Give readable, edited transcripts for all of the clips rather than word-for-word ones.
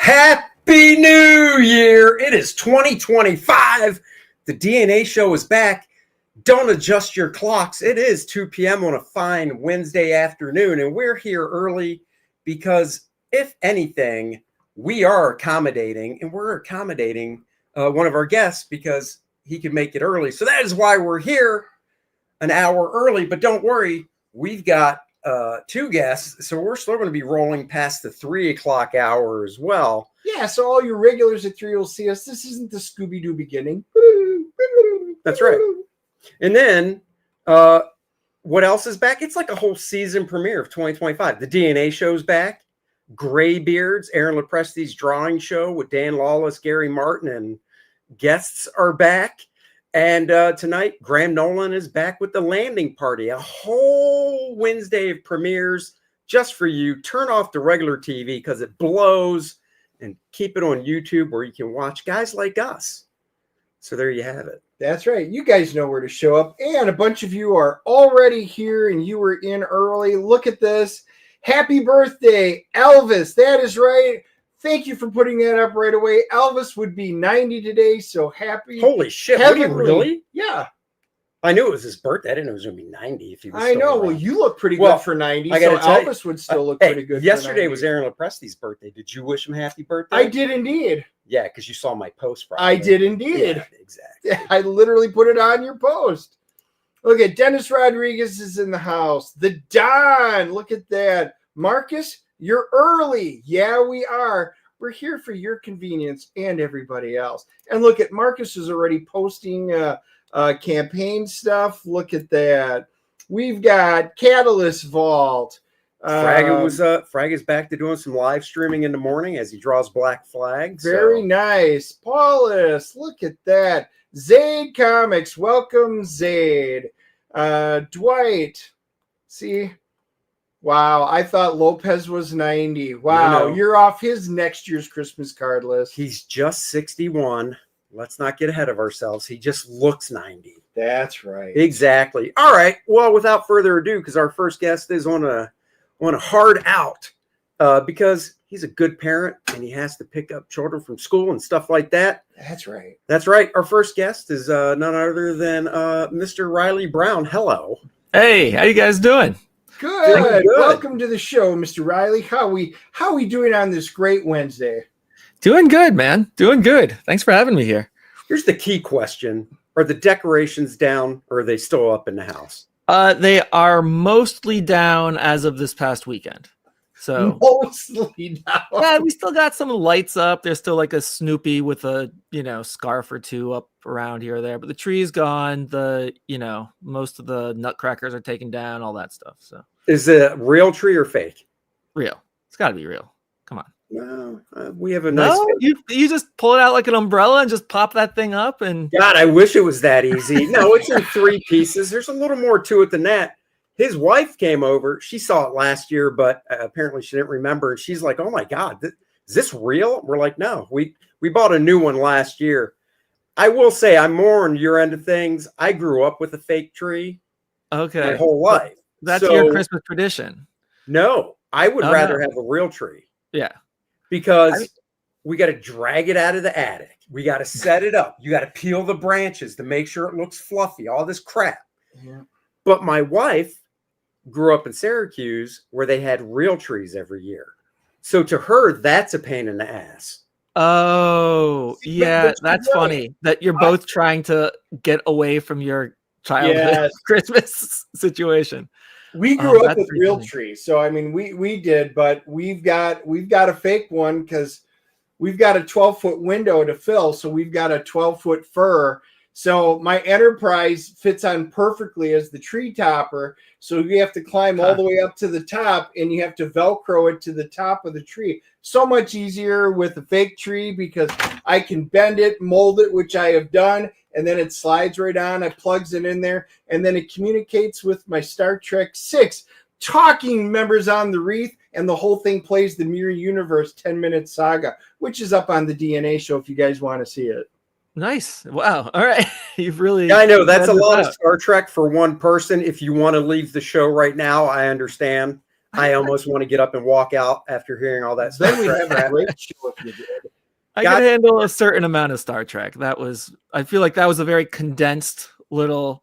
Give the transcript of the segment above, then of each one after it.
Happy New Year! It is 2025. The DNA show is back. Don't adjust your clocks. It is 2 p.m. on a fine Wednesday afternoon, and we're here early because, if anything, we are accommodating, and we're accommodating one of our guests because he can make it early. So that is why we're here an hour early, but don't worry, we've got two guests, so we're still going to be rolling past the 3 o'clock hour as well. Yeah, so all your regulars at 3 will see us. This isn't the Scooby-Doo beginning. That's right. And then what else is back? It's like a whole season premiere of 2025. The DNA show's back. Graybeards, Aaron Lepresti's drawing show with Dan Lawless, Gary Martin, and guests are back. And tonight, Graham Nolan is back with The Landing Party. A whole Wednesday of premieres just for you. Turn off the regular TV because it blows, and keep it on YouTube where you can watch guys like us. So there you have it. That's right. You guys know where to show up. And a bunch of you are already here and you were in early. Look at this. Happy birthday, Elvis. That is right. Thank you for putting that up right away. Elvis would be 90 today, so happy. Holy shit. Would he really? Yeah. I knew it was his birthday. I didn't know it was going to be 90 if he was I know. around. Well, you look pretty good for 90, so Elvis would still look pretty good yesterday for 90. was Aaron Lepresti's birthday. Did you wish him happy birthday? I did indeed. Yeah, because you saw my post Friday. I did indeed. Yeah, exactly. I literally put it on your post. Look at Dennis Rodriguez is in the house. The Don, look at that. Marcus, you're early. Yeah, we are. We're here for your convenience and everybody else. And look at Marcus is already posting campaign stuff. Look at that. We've got Catalyst Vault. Frag is back to doing some live streaming in the morning as he draws black flags. Very nice. Paulus, look at that. Zaid Comics, welcome Zaid. Dwight, see. Wow, I thought Lopez was 90. Wow, no. You're off his next year's Christmas card list. He's just 61. Let's not get ahead of ourselves. He just looks 90. That's right. Exactly. All right. Well, without further ado, because our first guest is on a hard out because he's a good parent and he has to pick up children from school and stuff like that. That's right. That's right. Our first guest is none other than Mr. Reilly Brown. Hello. Hey, how you guys doing? Good. Welcome to the show, Mr. Reilly. How we doing on this great Wednesday? Doing good, man. Doing good. Thanks for having me here. Here's the key question. Are the decorations down or are they still up in the house? They are mostly down as of this past weekend. So mostly down. Yeah, we still got some lights up. There's still like a Snoopy with a, scarf or two up around here or there, but the tree's gone. Most of the nutcrackers are taken down, all that stuff. So is it a real tree or fake? Real. It's got to be real. Come on. No, we have a nice. No, you just pull it out like an umbrella and just pop that thing up. And God, I wish it was that easy. No, it's in 3 pieces. There's a little more to it than that. His wife came over. She saw it last year, but apparently she didn't remember. And she's like, "Oh my God, is this real?" We're like, "No, we bought a new one last year." I will say I'm more on your end of things. I grew up with a fake tree. Okay, my whole life. That's your Christmas tradition. No, I would rather have a real tree. Yeah. Because we got to drag it out of the attic. We got to set it up. You got to peel the branches to make sure it looks fluffy, all this crap. Yeah. But my wife grew up in Syracuse where they had real trees every year. So to her, that's a pain in the ass. Oh, yeah. That's funny that you're both trying to get away from your childhood Christmas situation. We grew up with real trees, so I mean, we did, but we've got a fake one because we've got a 12-foot window to fill, so we've got a 12-foot fir. So my Enterprise fits on perfectly as the tree topper. So you have to climb all the way up to the top, and you have to Velcro it to the top of the tree. So much easier with a fake tree because I can bend it, mold it, which I have done. And then it slides right on. It plugs it in there. And then it communicates with my Star Trek 6 talking members on the wreath. And the whole thing plays the Mirror Universe 10-minute saga, which is up on the DNA show if you guys want to see it. Nice. Wow. All right. You've really. Yeah, I know. That's a lot of Star Trek for one person. If you want to leave the show right now, I understand. I almost want to get up and walk out after hearing all that Then stuff. we have a great show if you did. I can handle a certain amount of Star Trek. I feel like that was a very condensed little.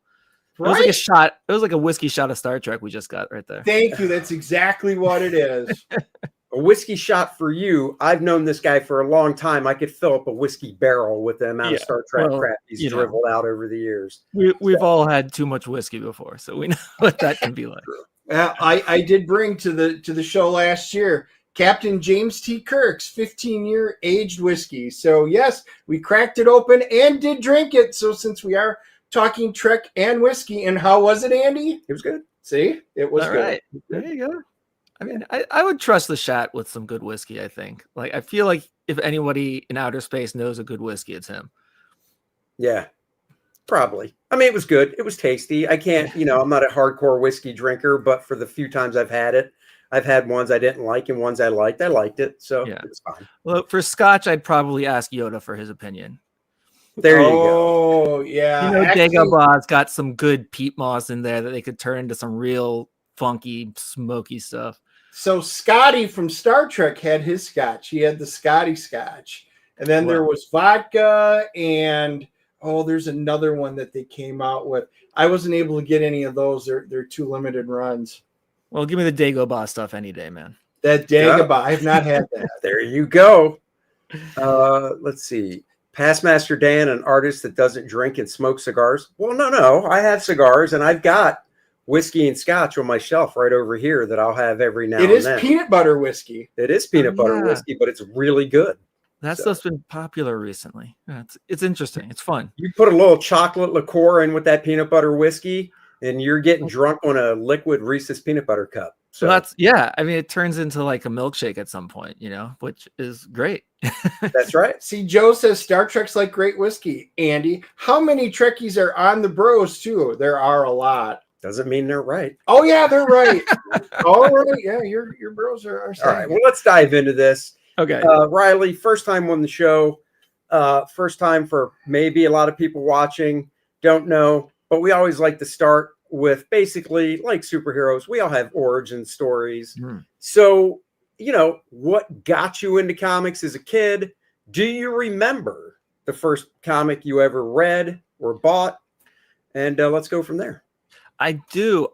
It was like a shot. It was like a whiskey shot of Star Trek we just got right there. Thank you. That's exactly what it is. A whiskey shot for you. I've known this guy for a long time. I could fill up a whiskey barrel with the amount of Star Trek crap he's dribbled out over the years. We've all had too much whiskey before, so we know what that can be like. I did bring to the show last year Captain James T. Kirk's 15-year aged whiskey. So yes, we cracked it open and did drink it. So since we are talking Trek and whiskey, and how was it, Andy? It was good. See, it was all good. Right. There you go. I mean, I would trust the shot with some good whiskey, I think. Like, I feel like if anybody in outer space knows a good whiskey, it's him. Yeah, probably. I mean, it was good. It was tasty. I can't, I'm not a hardcore whiskey drinker, but for the few times I've had it, I've had ones I didn't like and ones I liked. I liked it, so it's fine. Well, for Scotch, I'd probably ask Yoda for his opinion. There you go. Oh, yeah. Dagobah's got some good peat moss in there that they could turn into some real funky, smoky stuff. So Scotty from Star Trek had his Scotch. He had the Scotty Scotch. And then there was vodka and, there's another one that they came out with. I wasn't able to get any of those. They're too limited runs. Well, give me the Dagobah stuff any day, man. That Dagobah. I have not had that. There you go. Let's see. Pastmaster Dan, an artist that doesn't drink and smoke cigars. Well, no. I have cigars, and I've got whiskey and Scotch on my shelf right over here that I'll have every now and then. It is peanut butter whiskey. It is peanut butter whiskey, but it's really good. That stuff's been popular recently. It's interesting. It's fun. You put a little chocolate liqueur in with that peanut butter whiskey, and you're getting drunk on a liquid Reese's peanut butter cup. So I mean, it turns into like a milkshake at some point, which is great. That's right. See, Joe says Star Trek's like great whiskey. Andy, how many Trekkies are on the bros too? There are a lot. Doesn't mean they're right. Oh yeah, they're right. All right, yeah, your bros are. All right, well, let's dive into this. Okay, Reilly, first time on the show. First time for maybe a lot of people watching. Don't know, but we always like to start with basically like superheroes. We all have origin stories. So, what got you into comics as a kid? Do you remember the first comic you ever read or bought? And let's go from there. I do.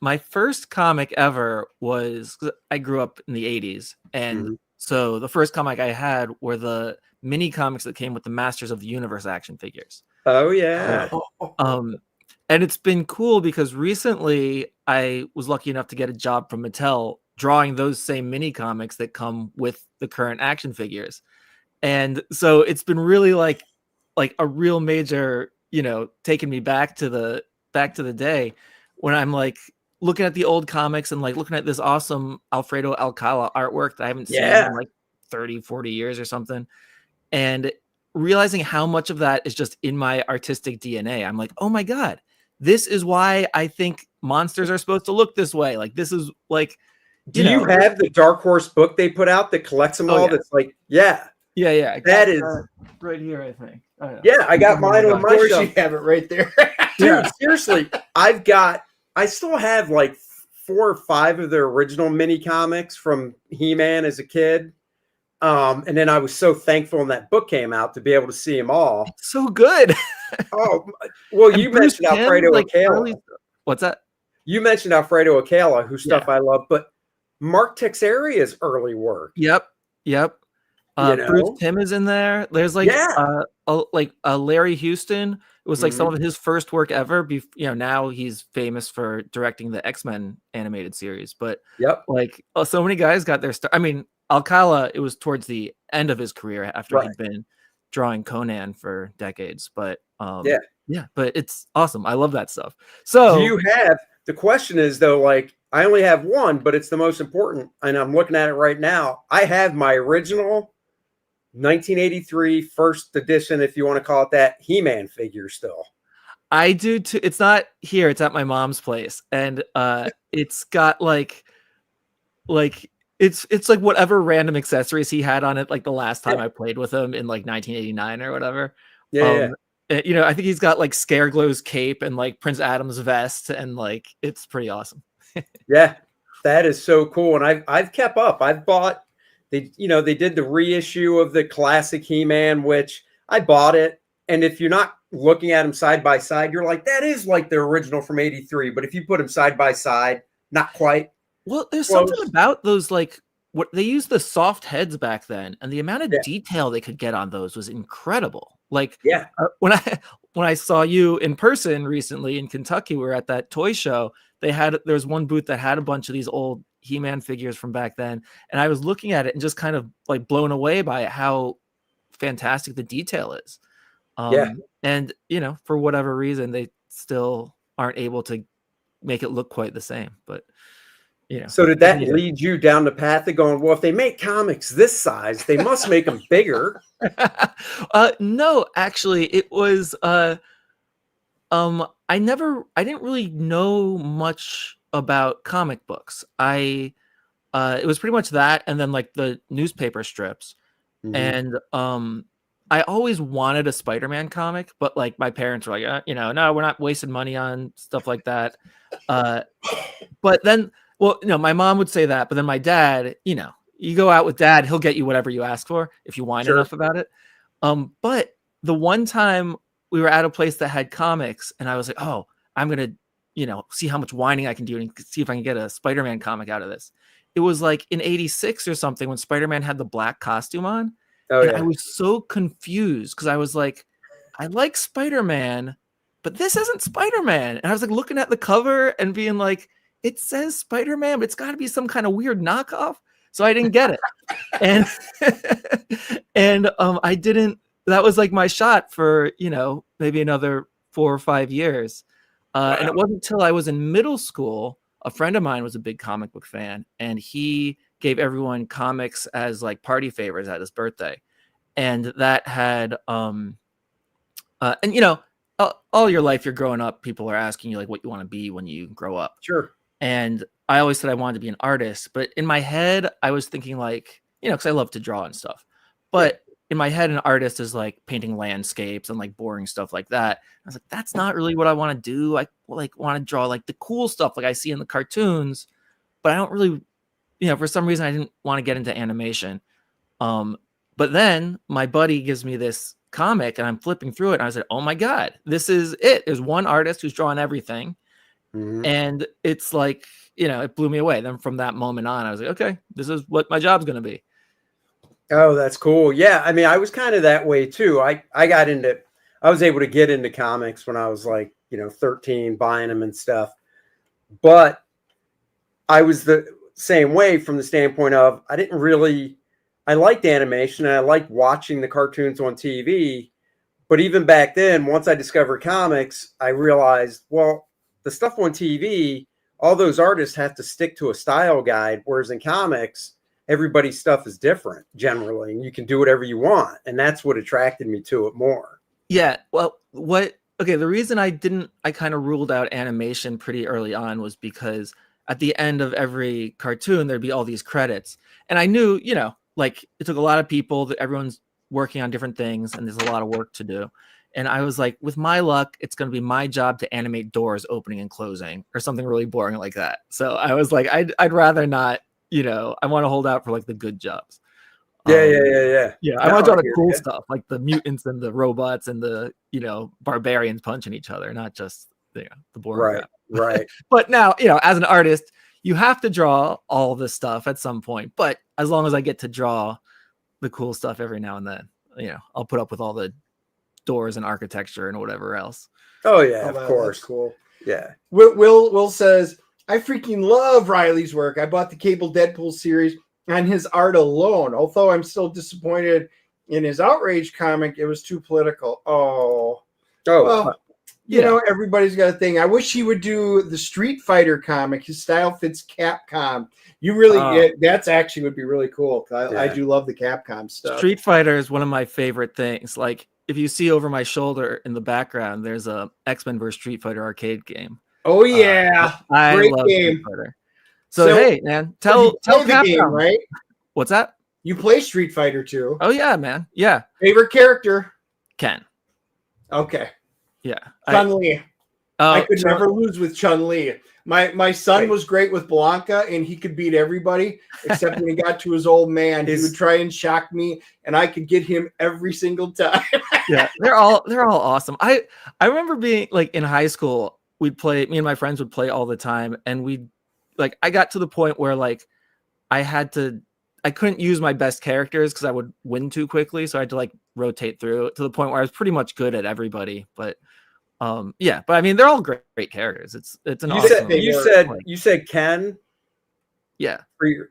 My first comic ever was, I grew up in the 80s. And so the first comic I had were the mini comics that came with the Masters of the Universe action figures. Oh, yeah. And it's been cool because recently I was lucky enough to get a job from Mattel drawing those same mini comics that come with the current action figures. And so it's been really like a real major, taking me back to the day when I'm like looking at the old comics and like looking at this awesome Alfredo Alcala artwork that I haven't seen in like 30, 40 years or something. And realizing how much of that is just in my artistic DNA. I'm like, oh my God, this is why I think monsters are supposed to look this way. Like, this is like, do you have the Dark Horse book they put out that collects them all? That's like, yeah. That is right here, I think. Yeah, I got mine on my shelf. You have it right there. Dude, seriously, I still have like 4 or 5 of the original mini comics from He-Man as a kid. And then I was so thankful when that book came out to be able to see them all. It's so good. Well, you mentioned Alfredo Acala. What's that? You mentioned Alfredo Acala, whose stuff I love, but Mark Texeria's early work. Yep. Bruce Timm is in there. There's like Larry Houston. It was like some of his first work ever. Now he's famous for directing the X-Men animated series. But so many guys got their start. I mean, Alcala, it was towards the end of his career after he'd been drawing Conan for decades. But but it's awesome. I love that stuff. So do you have, the question is though, like, I only have one, but it's the most important, and I'm looking at it right now. I have my original 1983 first edition, if you want to call it that, He-Man figure still. I do too. It's not here. It's at my mom's place, and it's got it's like whatever random accessories he had on it, like the last time I played with him in like 1989 or whatever. I think he's got like Scareglow's cape and like Prince Adam's vest, and like it's pretty awesome. Yeah. That is so cool, and I've kept up. I've bought they did the reissue of the classic He-Man, which I bought it. And if you're not looking at them side by side, you're like, that is like the original from '83. But if you put them side by side, not quite. Well, there's close. something about those, like what they used the soft heads back then, and the amount of detail they could get on those was incredible. Like, when I saw you in person recently in Kentucky, we were at that toy show. There was one booth that had a bunch of these old He-Man figures from back then, and I was looking at it and just kind of like blown away by how fantastic the detail is. And for whatever reason, they still aren't able to make it look quite the same. But so did that lead you down the path of going, well, if they make comics this size, they must make them bigger? No, actually, it was I didn't really know much about comic books. It was pretty much that, and then like the newspaper strips. And I always wanted a Spider-Man comic, but like my parents were like, no, we're not wasting money on stuff like that. But then, my mom would say that, but then my dad, you go out with dad, he'll get you whatever you ask for if you whine enough about it. But the one time we were at a place that had comics, and I was like, oh, I'm gonna, see how much whining I can do and see if I can get a Spider-Man comic out of this. It was like in '86 or something when Spider-Man had the black costume on. I was so confused because I was like, I like Spider-Man, but this isn't Spider-Man. And I was like looking at the cover and being like, it says Spider-Man, but it's got to be some kind of weird knockoff. So I didn't get it. and I didn't, that was like my shot for, maybe another 4 or 5 years. And it wasn't until I was in middle school, a friend of mine was a big comic book fan, and he gave everyone comics as like party favors at his birthday. And that had, all your life you're growing up, people are asking you like what you want to be when you grow up. Sure. And I always said I wanted to be an artist, but in my head, I was thinking like, because I love to draw and stuff, but in my head, an artist is like painting landscapes and like boring stuff like that. I was like, that's not really what I want to do. I like want to draw like the cool stuff like I see in the cartoons, but I don't really, for some reason I didn't want to get into animation. But then my buddy gives me this comic and I'm flipping through it and I was like, oh my God, this is it. There's one artist who's drawing everything. And it's like, it blew me away. Then from that moment on, I was like, okay, this is what my job's going to be. Oh, that's cool. Yeah. I mean, I was kind of that way too. I was able to get into comics when I was like, 13, buying them and stuff. But I was the same way from the standpoint of, I liked animation and I liked watching the cartoons on TV. But even back then, once I discovered comics, I realized, well, the stuff on TV, all those artists have to stick to a style guide. Whereas in comics, everybody's stuff is different generally, and you can do whatever you want. And that's what attracted me to it more. Yeah. Well, the reason I kind of ruled out animation pretty early on was because at the end of every cartoon, there'd be all these credits. And I knew, like it took a lot of people, that everyone's working on different things and there's a lot of work to do. And I was like, with my luck, it's going to be my job to animate doors opening and closing or something really boring like that. So I was like, I'd rather not, I want to hold out for like the good jobs. Yeah. I want to draw the cool stuff, like the mutants and the robots and the, barbarians punching each other, not just the boring. Right. But now, as an artist, you have to draw all this stuff at some point. But as long as I get to draw the cool stuff every now and then, I'll put up with all the doors and architecture and whatever else. Oh yeah, of course. That's cool. Yeah. Will says, I freaking love Reilly's work. I bought the Cable Deadpool series on his art alone. Although I'm still disappointed in his Outrage comic, it was too political. Well, everybody's got a thing. I wish he would do the Street Fighter comic. His style fits Capcom. You really, that's actually would be really cool. I do love the Capcom stuff. Street Fighter is one of my favorite things. Like if you see over my shoulder in the background, there's a X-Men vs. Street Fighter arcade game. Oh yeah, I great love game. Street Fighter. So hey, man, tell Capcom, game, right? What's that? You play Street Fighter too? Oh yeah, man. Yeah. Favorite character? Ken. Okay. Yeah. Chun-Li. I could never lose with Chun-Li. My son was great with Blanca, and he could beat everybody except when he got to his old man. He would try and shock me, and I could get him every single time. Yeah, they're all awesome. I remember being like in high school, me and my friends would play all the time, and I got to the point where like I couldn't use my best characters because I would win too quickly, so I had to like rotate through to the point where I was pretty much good at everybody. But but I mean, they're all great characters. It's an awesome. You said Ken. Yeah.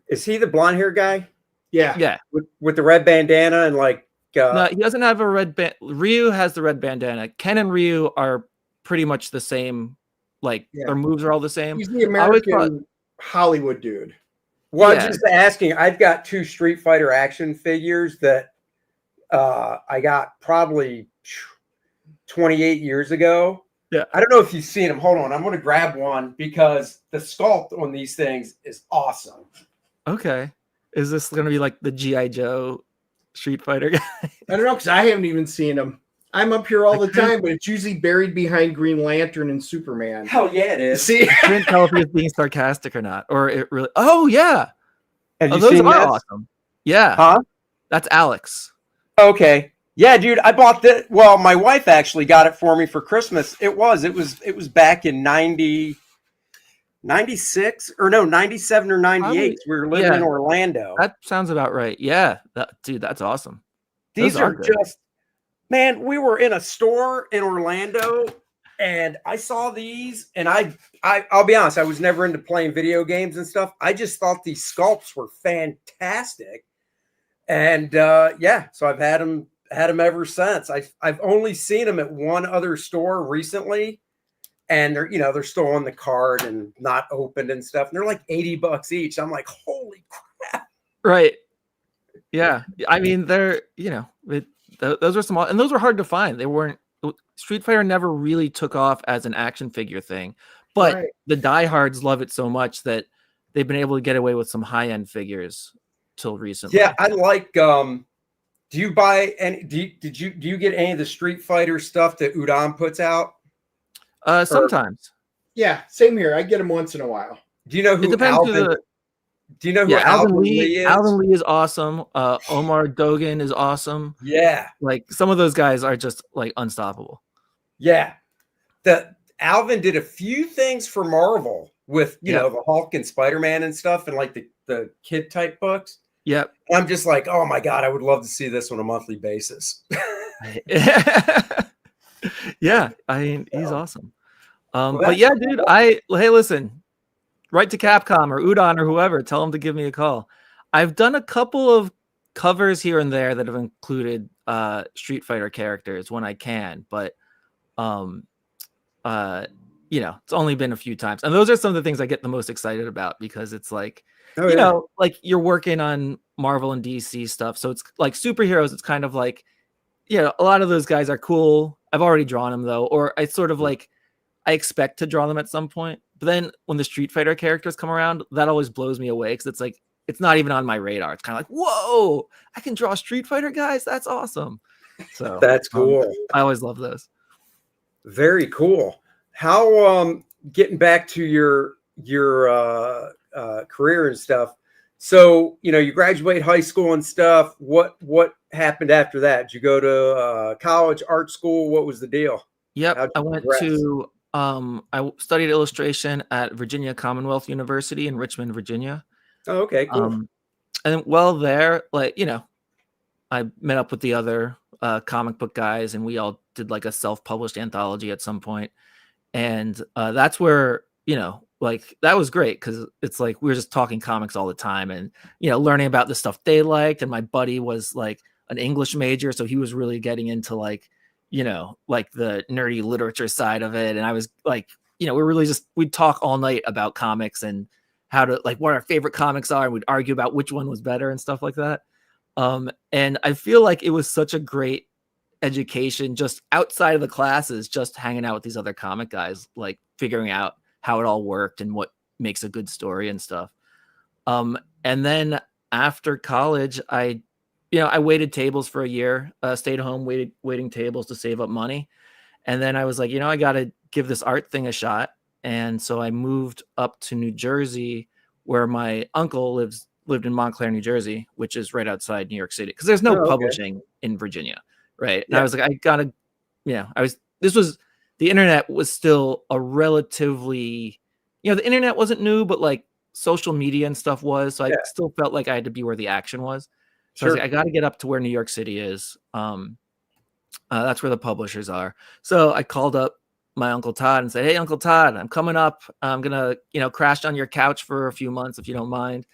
Is he the blonde hair guy? Yeah. With the red bandana and like. No, he doesn't have a red band. Ryu has the red bandana. Ken and Ryu are pretty much the same. Like their moves are all the same. He's the American Hollywood dude. Well, I'm just asking. I've got 2 Street Fighter action figures that I got probably 28 years ago. Yeah. I don't know if you've seen them. Hold on. I'm going to grab one because the sculpt on these things is awesome. Okay. Is this going to be like the G.I. Joe Street Fighter guy? I don't know, because I haven't even seen him. I'm up here all the time, but it's usually buried behind Green Lantern and Superman. Hell yeah, it is. See? I couldn't tell if he was being sarcastic or not. Or it really... Oh, yeah. Have you those seen are this? awesome. Yeah. Huh? That's Alex. Okay. Yeah, dude, I bought that. Well, my wife actually got it for me for Christmas. It was back in 96 or no, 97 or 98. We were living in Orlando. That sounds about right. Yeah. Dude, that's awesome. These are just, man, we were in a store in Orlando and I saw these and I'll be honest, I was never into playing video games and stuff. I just thought these sculpts were fantastic. And so I've had them ever since. I've only seen them at one other store recently, and they're still on the card and not opened and stuff. And they're like $80 each. I'm like, holy crap! Right? Yeah. I mean, they're those are small, and those were hard to find. They weren't. Street Fighter never really took off as an action figure thing, but the diehards love it so much that they've been able to get away with some high end figures till recently. Yeah, I like. Do you buy any? Do you get any of the Street Fighter stuff that Udon puts out? Sometimes. Yeah, same here. I get them once in a while. Do you know who? It depends do you know who Alvin Lee is? Alvin Lee is awesome. Omar Dogan is awesome. Yeah, like some of those guys are just like unstoppable. Yeah, Alvin did a few things for Marvel with you know the Hulk and Spider-Man and stuff, and like the kid type books. Yep. I'm just like, oh my God, I would love to see this on a monthly basis. Yeah, I mean, he's awesome. But yeah, dude, hey, listen, write to Capcom or Udon or whoever, tell them to give me a call. I've done a couple of covers here and there that have included Street Fighter characters when I can, but it's only been a few times. And those are some of the things I get the most excited about because it's like, you know, like you're working on Marvel and DC stuff. So it's like superheroes. It's kind of like, a lot of those guys are cool. I've already drawn them though. Or I sort of like, I expect to draw them at some point. But then when the Street Fighter characters come around, that always blows me away. Cause it's like, it's not even on my radar. It's kind of like, whoa, I can draw Street Fighter guys. That's awesome. So that's cool. I always love those. Very cool. How, getting back to your career and stuff. So, you graduate high school and stuff. What happened after that? Did you go to college, art school? What was the deal? Yep. I went to, I studied illustration at Virginia Commonwealth University in Richmond, Virginia. Oh, okay, cool. And while there, like, I met up with the other comic book guys and we all did like a self-published anthology at some point. And that's where, like that was great because it's like we were just talking comics all the time and learning about the stuff they liked. And my buddy was like an English major, so he was really getting into like like the nerdy literature side of it. And I was like, we're really we'd talk all night about comics and how to like what our favorite comics are, and we'd argue about which one was better and stuff like that. And I feel like it was such a great education just outside of the classes, just hanging out with these other comic guys, like figuring out how it all worked and what makes a good story and stuff. And then after college, I waited tables for a year, stayed home, waiting tables to save up money. And then I was like, I got to give this art thing a shot. And so I moved up to New Jersey, where my uncle lived in Montclair, New Jersey, which is right outside New York City, because there's no Oh, okay. publishing in Virginia, right? And Yeah. I was like, I gotta, the internet was still a relatively, the internet wasn't new, but like social media and stuff was. So I Yeah. still felt like I had to be where the action was. So I was Sure. like, I got to get up to where New York City is. That's where the publishers are. So I called up my Uncle Todd and said, "Hey, Uncle Todd, I'm coming up. I'm gonna, crash on your couch for a few months if you don't mind."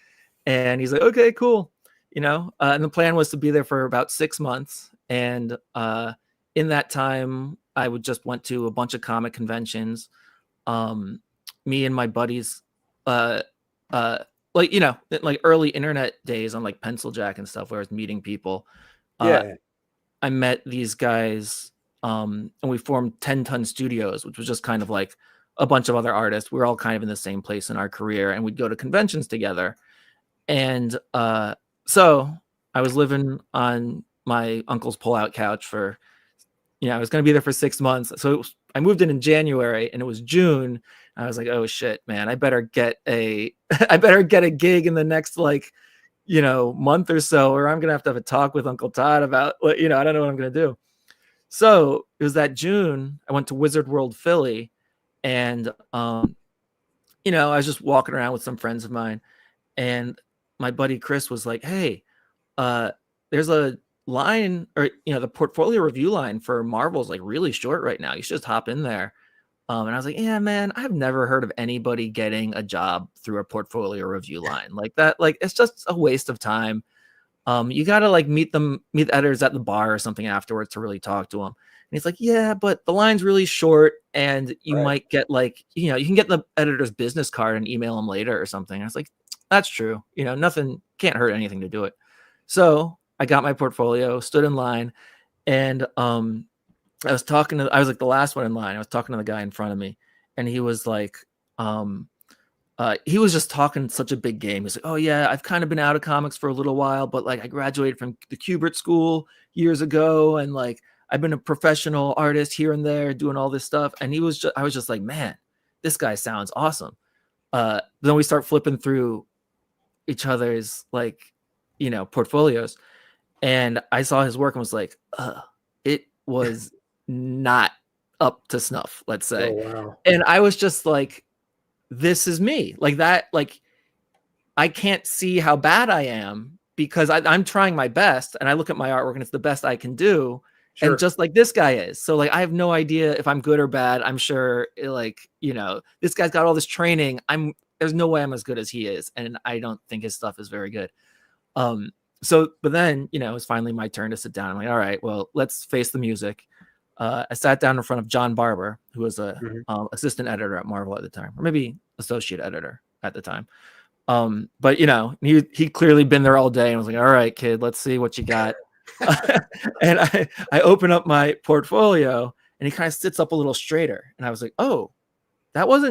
And he's like, "Okay, cool." And the plan was to be there for about 6 months. And in that time, I would just went to a bunch of comic conventions. Me and my buddies, like early internet days on like Pencil Jack and stuff, where I was meeting people. Yeah. I met these guys, and we formed 10 Ton Studios, which was just kind of like a bunch of other artists. We were all kind of in the same place in our career, and we'd go to conventions together. And so I was living on my uncle's pullout couch for, I was going to be there for 6 months. So I moved in January, and it was June. I was like, "Oh shit, man, I better get a gig in the next month or so, or I'm gonna have to have a talk with Uncle Todd about I don't know what I'm gonna do." So it was that June. I went to Wizard World Philly, and I was just walking around with some friends of mine, and my buddy Chris was like, "Hey, there's a line, or the portfolio review line for Marvel's like really short right now. You should just hop in there." And I was like, "Yeah, man, I've never heard of anybody getting a job through a portfolio review line like that. Like, it's just a waste of time. You got to like meet the editors at the bar or something afterwards to really talk to them." And he's like, "Yeah, but the line's really short, and you might get you can get the editor's business card and email them later or something." I was like, "That's true. Nothing can't hurt anything to do it." So I got my portfolio, stood in line, and I was like the last one in line. I was talking to the guy in front of me, and he was like, he was just talking such a big game. He's like, "Oh yeah, I've kind of been out of comics for a little while, but like I graduated from the Kubert School years ago, and like I've been a professional artist here and there doing all this stuff." And I was just like, "Man, this guy sounds awesome." Then we start flipping through each other's portfolios, and I saw his work and was like, it was not up to snuff, let's say. Oh, wow. And I was just like, this is me, like that. Like, I can't see how bad I am, because I'm trying my best, and I look at my artwork and it's the best I can do. Sure. And just like this guy is. So like, I have no idea if I'm good or bad. I'm sure this guy's got all this training. There's no way I'm as good as he is. And I don't think his stuff is very good. But then, it was finally my turn to sit down. I'm like, all right, well, let's face the music. I sat down in front of John Barber, who was a assistant editor at Marvel at the time, or maybe associate editor at the time. But he clearly been there all day, and was like, "All right, kid, let's see what you got." And I open up my portfolio, and he kind of sits up a little straighter, and I was like, "Oh, that was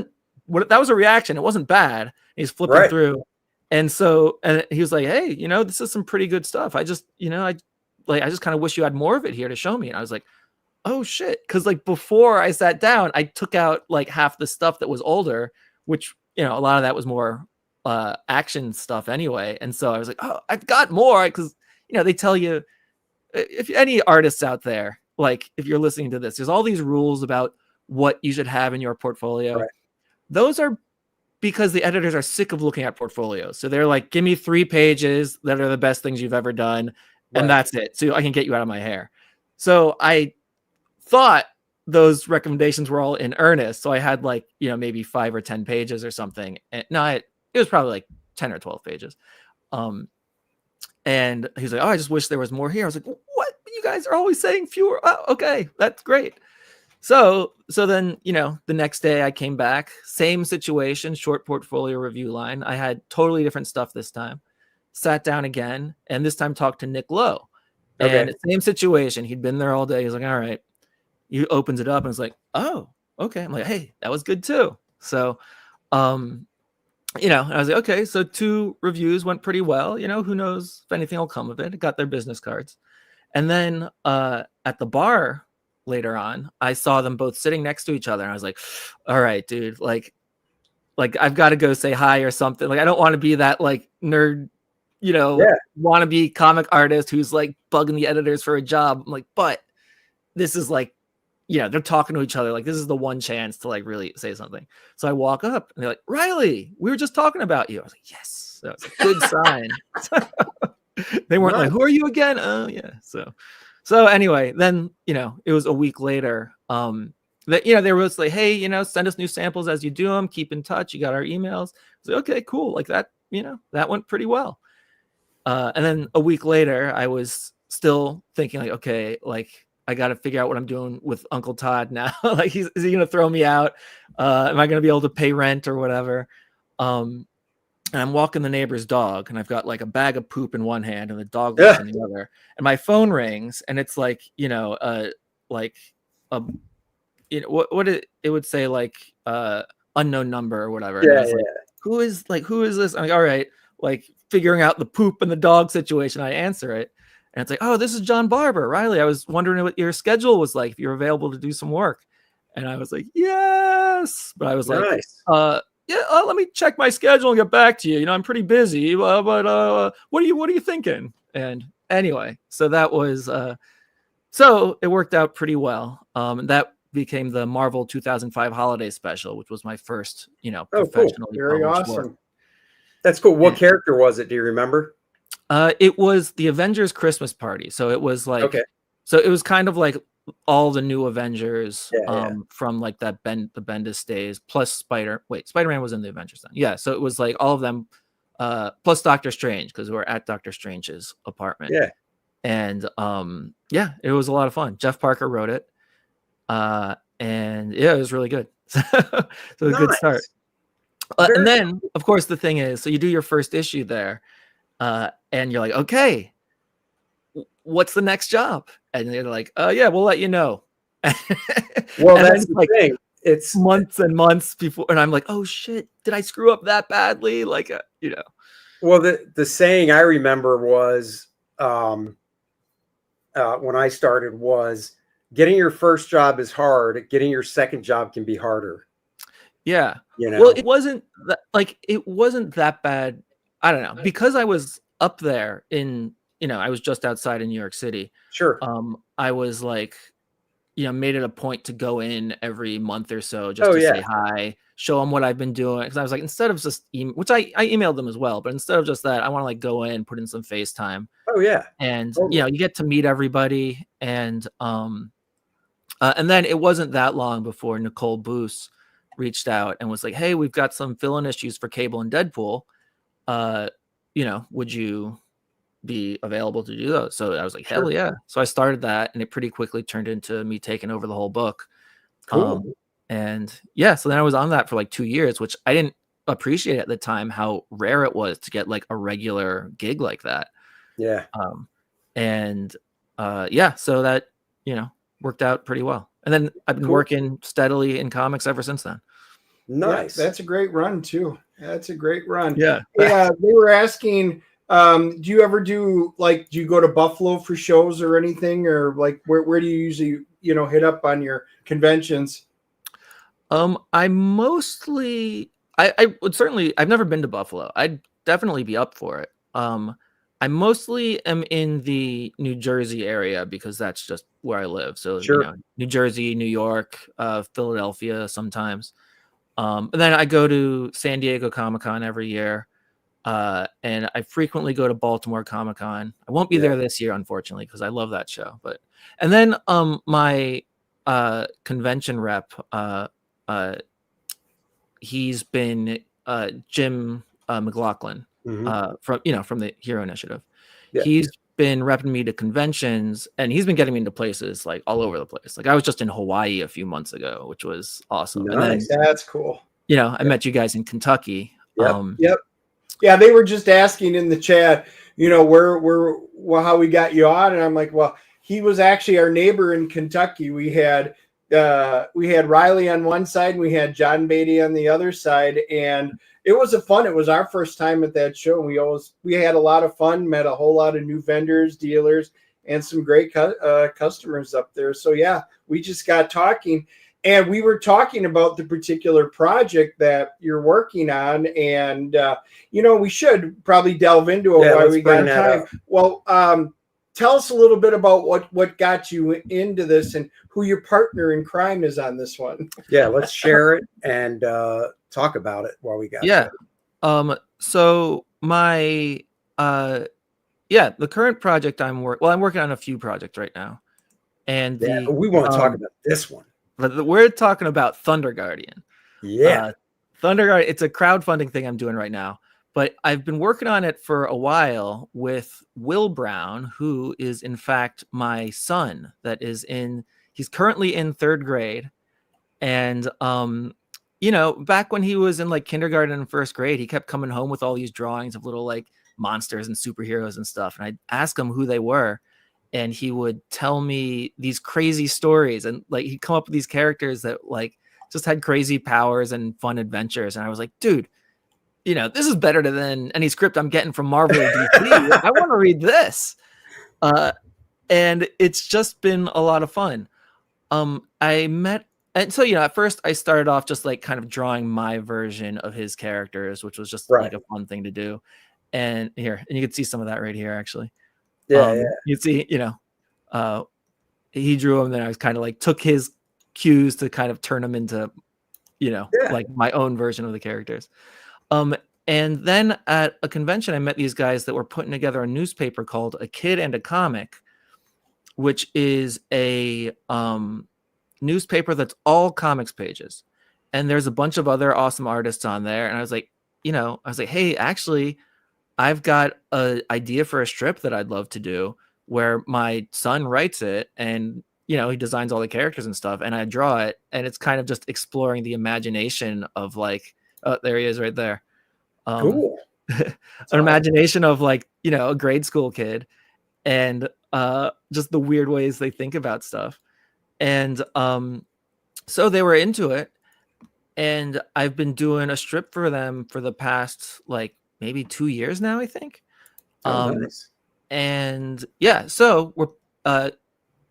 a reaction. It wasn't bad." And he's flipping through. And he was like, "Hey, this is some pretty good stuff. I just kind of wish you had more of it here to show me." And I was like, "Oh shit." Cause like before I sat down, I took out like half the stuff that was older, which, a lot of that was more action stuff anyway. And so I was like, "Oh, I've got more." Cause they tell you, if any artists out there, like if you're listening to this, there's all these rules about what you should have in your portfolio. Right. Those are because the editors are sick of looking at portfolios. So they're like, "Give me 3 pages that are the best things you've ever done. And that's it. So I can get you out of my hair." So I thought those recommendations were all in earnest. So I had maybe 5 or 10 pages or something. And it was probably like 10 or 12 pages. And he was like, "Oh, I just wish there was more here." I was like, "What? You guys are always saying fewer." "Oh, okay. That's great." So then, the next day I came back, same situation, short portfolio review line. I had totally different stuff this time. Sat down again, and this time talked to Nick Lowe. Okay. And same situation. He'd been there all day. He's like, "All right." He opens it up and it's like, "Oh, okay." I'm like, "Hey, that was good too." So, and I was like, okay, so 2 reviews went pretty well. Who knows if anything will come of it. Got their business cards. And then at the bar, later on, I saw them both sitting next to each other, and I was like, all right, dude, like I've got to go say hi or something. Like, I don't want to be that like nerd, wannabe comic artist who's like bugging the editors for a job. I'm like, but this is like, they're talking to each other. Like, this is the one chance to like really say something. So I walk up and they're like, Reilly, we were just talking about you. I was like, yes, that was a good sign. They weren't like, who are you again? Oh yeah. So anyway, then, it was a week later. That, they were just like, hey, send us new samples as you do them. Keep in touch. You got our emails. I was like, okay, cool. Like that, that went pretty well. And then a week later, I was still thinking like, okay, like I got to figure out what I'm doing with Uncle Todd now. Like, is he going to throw me out? Am I going to be able to pay rent or whatever? And I'm walking the neighbor's dog, and I've got like a bag of poop in one hand and the dog leash in the other. And my phone rings, and it's like, what it would say, like unknown number or whatever. Yeah, like, who is this? I'm like, all right, like figuring out the poop and the dog situation. I answer it, and it's like, oh, this is John Barber. Reilly, I was wondering what your schedule was like, if you're available to do some work. And I was like, yes, but I was nice. Like, let me check my schedule and get back to you. I'm pretty busy, but what are you thinking? And anyway, so that was so it worked out pretty well. And that became the Marvel 2005 holiday special, which was my first, professionally Very published awesome. work. That's cool. What character was it? Do you remember? It was the Avengers Christmas party. So it was like, okay. So it was kind of like all the new Avengers from like the Bendis days, plus Spider-Man was in the Avengers then. Yeah. So it was like all of them, plus Doctor Strange, because we were at Doctor Strange's apartment. Yeah. And it was a lot of fun. Jeff Parker wrote it. And it was really good. So it was a good start. And then, of course, the thing is, so you do your first issue there, and you're like, okay, what's the next job? And they're like, we'll let you know. Well, that's the thing. It's months and months before, and I'm like, oh shit, did I screw up that badly? Like, Well, the saying I remember was, when I started, was getting your first job is hard. Getting your second job can be harder. Yeah. Well, it wasn't that bad. I don't know, because I was up there in, I was just outside in New York City. Sure. I was like, made it a point to go in every month or so just to say hi, show them what I've been doing. Because I was like, instead of just which I emailed them as well, but instead of just that, I want to like go in, put in some FaceTime. Oh yeah. And you get to meet everybody, and then it wasn't that long before Nicole Boos reached out and was like, hey, we've got some fill-in issues for Cable and Deadpool. Would you be available to do those? So I was like, hell yeah. So I started that, and it pretty quickly turned into me taking over the whole book. Cool. So then I was on that for like 2 years, which I didn't appreciate at the time how rare it was to get like a regular gig like that. Yeah. So that, worked out pretty well. And then I've been working steadily in comics ever since then. Nice. Yeah, that's a great run too. That's a great run. Yeah. Yeah. They were asking, do you ever do you go to Buffalo for shows or anything, or like where do you usually, hit up on your conventions? I mostly, I would certainly, I've never been to Buffalo. I'd definitely be up for it. I mostly am in the New Jersey area because that's just where I live. So, New Jersey, New York, Philadelphia sometimes. And then I go to San Diego Comic-Con every year. And I frequently go to Baltimore Comic-Con. I won't be there this year, unfortunately, because I love that show. And then my convention rep, he's been Jim McLaughlin. From the Hero Initiative. He's been repping me to conventions, and he's been getting me into places like all over the place. Like I was just in Hawaii a few months ago, which was awesome. Nice. And then, that's cool. I met you guys in Kentucky. Yep. Yeah, they were just asking in the chat, how we got you on, and I'm like, well, he was actually our neighbor in Kentucky. We had Reilly on one side, and we had John Beatty on the other side, and it was it was our first time at that show. We had a lot of fun, met a whole lot of new vendors, dealers, and some great customers up there. So yeah, we just got talking, and we were talking about the particular project that you're working on, and we should probably delve into it while we got time. Well, tell us a little bit about what got you into this and who your partner in crime is on this one. Yeah, let's share it and talk about it while we got you. So my the current project I'm working on a few projects right now, and but we want to talk about this one. But we're talking about Thunder Guardian. Yeah, Thunder Guardian. It's a crowdfunding thing I'm doing right now, but I've been working on it for a while with Will Brown, who is in fact my son. He's currently in 3rd grade, and back when he was in like kindergarten and 1st grade, he kept coming home with all these drawings of little like monsters and superheroes and stuff, and I'd ask him who they were, and he would tell me these crazy stories, and like he'd come up with these characters that like just had crazy powers and fun adventures, and I was like, dude, this is better than any script I'm getting from Marvel or DC. I want to read this. And it's just been a lot of fun. At first I started off just like kind of drawing my version of his characters, which was just like a fun thing to do. And you can see some of that right here, actually. You see, he drew him, then I was kind of like took his cues to kind of turn them into, like my own version of the characters. And then at a convention, I met these guys that were putting together a newspaper called A Kid and a Comic, which is a newspaper that's all comics pages. And there's a bunch of other awesome artists on there. And I was like, hey, actually, I've got an idea for a strip that I'd love to do where my son writes it and, he designs all the characters and stuff, and I draw it. And it's kind of just exploring the imagination of like, oh, there he is right there. Cool. An imagination of like, a grade school kid, and just the weird ways they think about stuff. And so they were into it, and I've been doing a strip for them for the past like maybe 2 years now, I think. Nice. And yeah, so I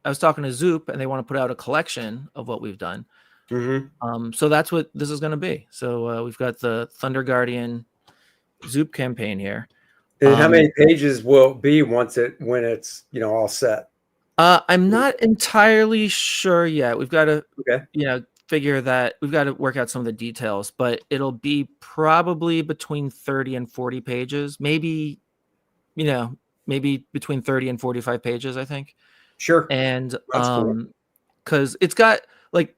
was talking to Zoop, and they want to put out a collection of what we've done. Mm-hmm. So that's what this is going to be. So we've got the Thunder Guardian Zoop campaign here. And how many pages will it be when it's all set? I'm not entirely sure yet. We've got to figure that. We've got to work out some of the details, but it'll be probably between 30 and 40 pages, maybe between 30 and 45 pages, I think. Sure. And because it's got like,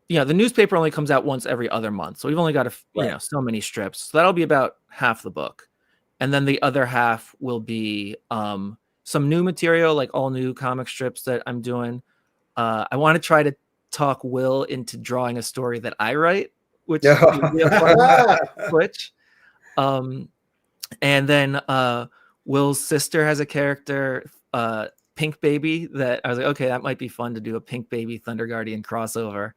the newspaper only comes out once every other month, so we've only got so many strips. So that'll be about half the book, and then the other half will be some new material, like all new comic strips that I'm doing. I want to try to talk Will into drawing a story that I write, which would be a fun switch. And then Will's sister has a character, Pink Baby, that I was like, okay, that might be fun to do a Pink Baby Thunder Guardian crossover.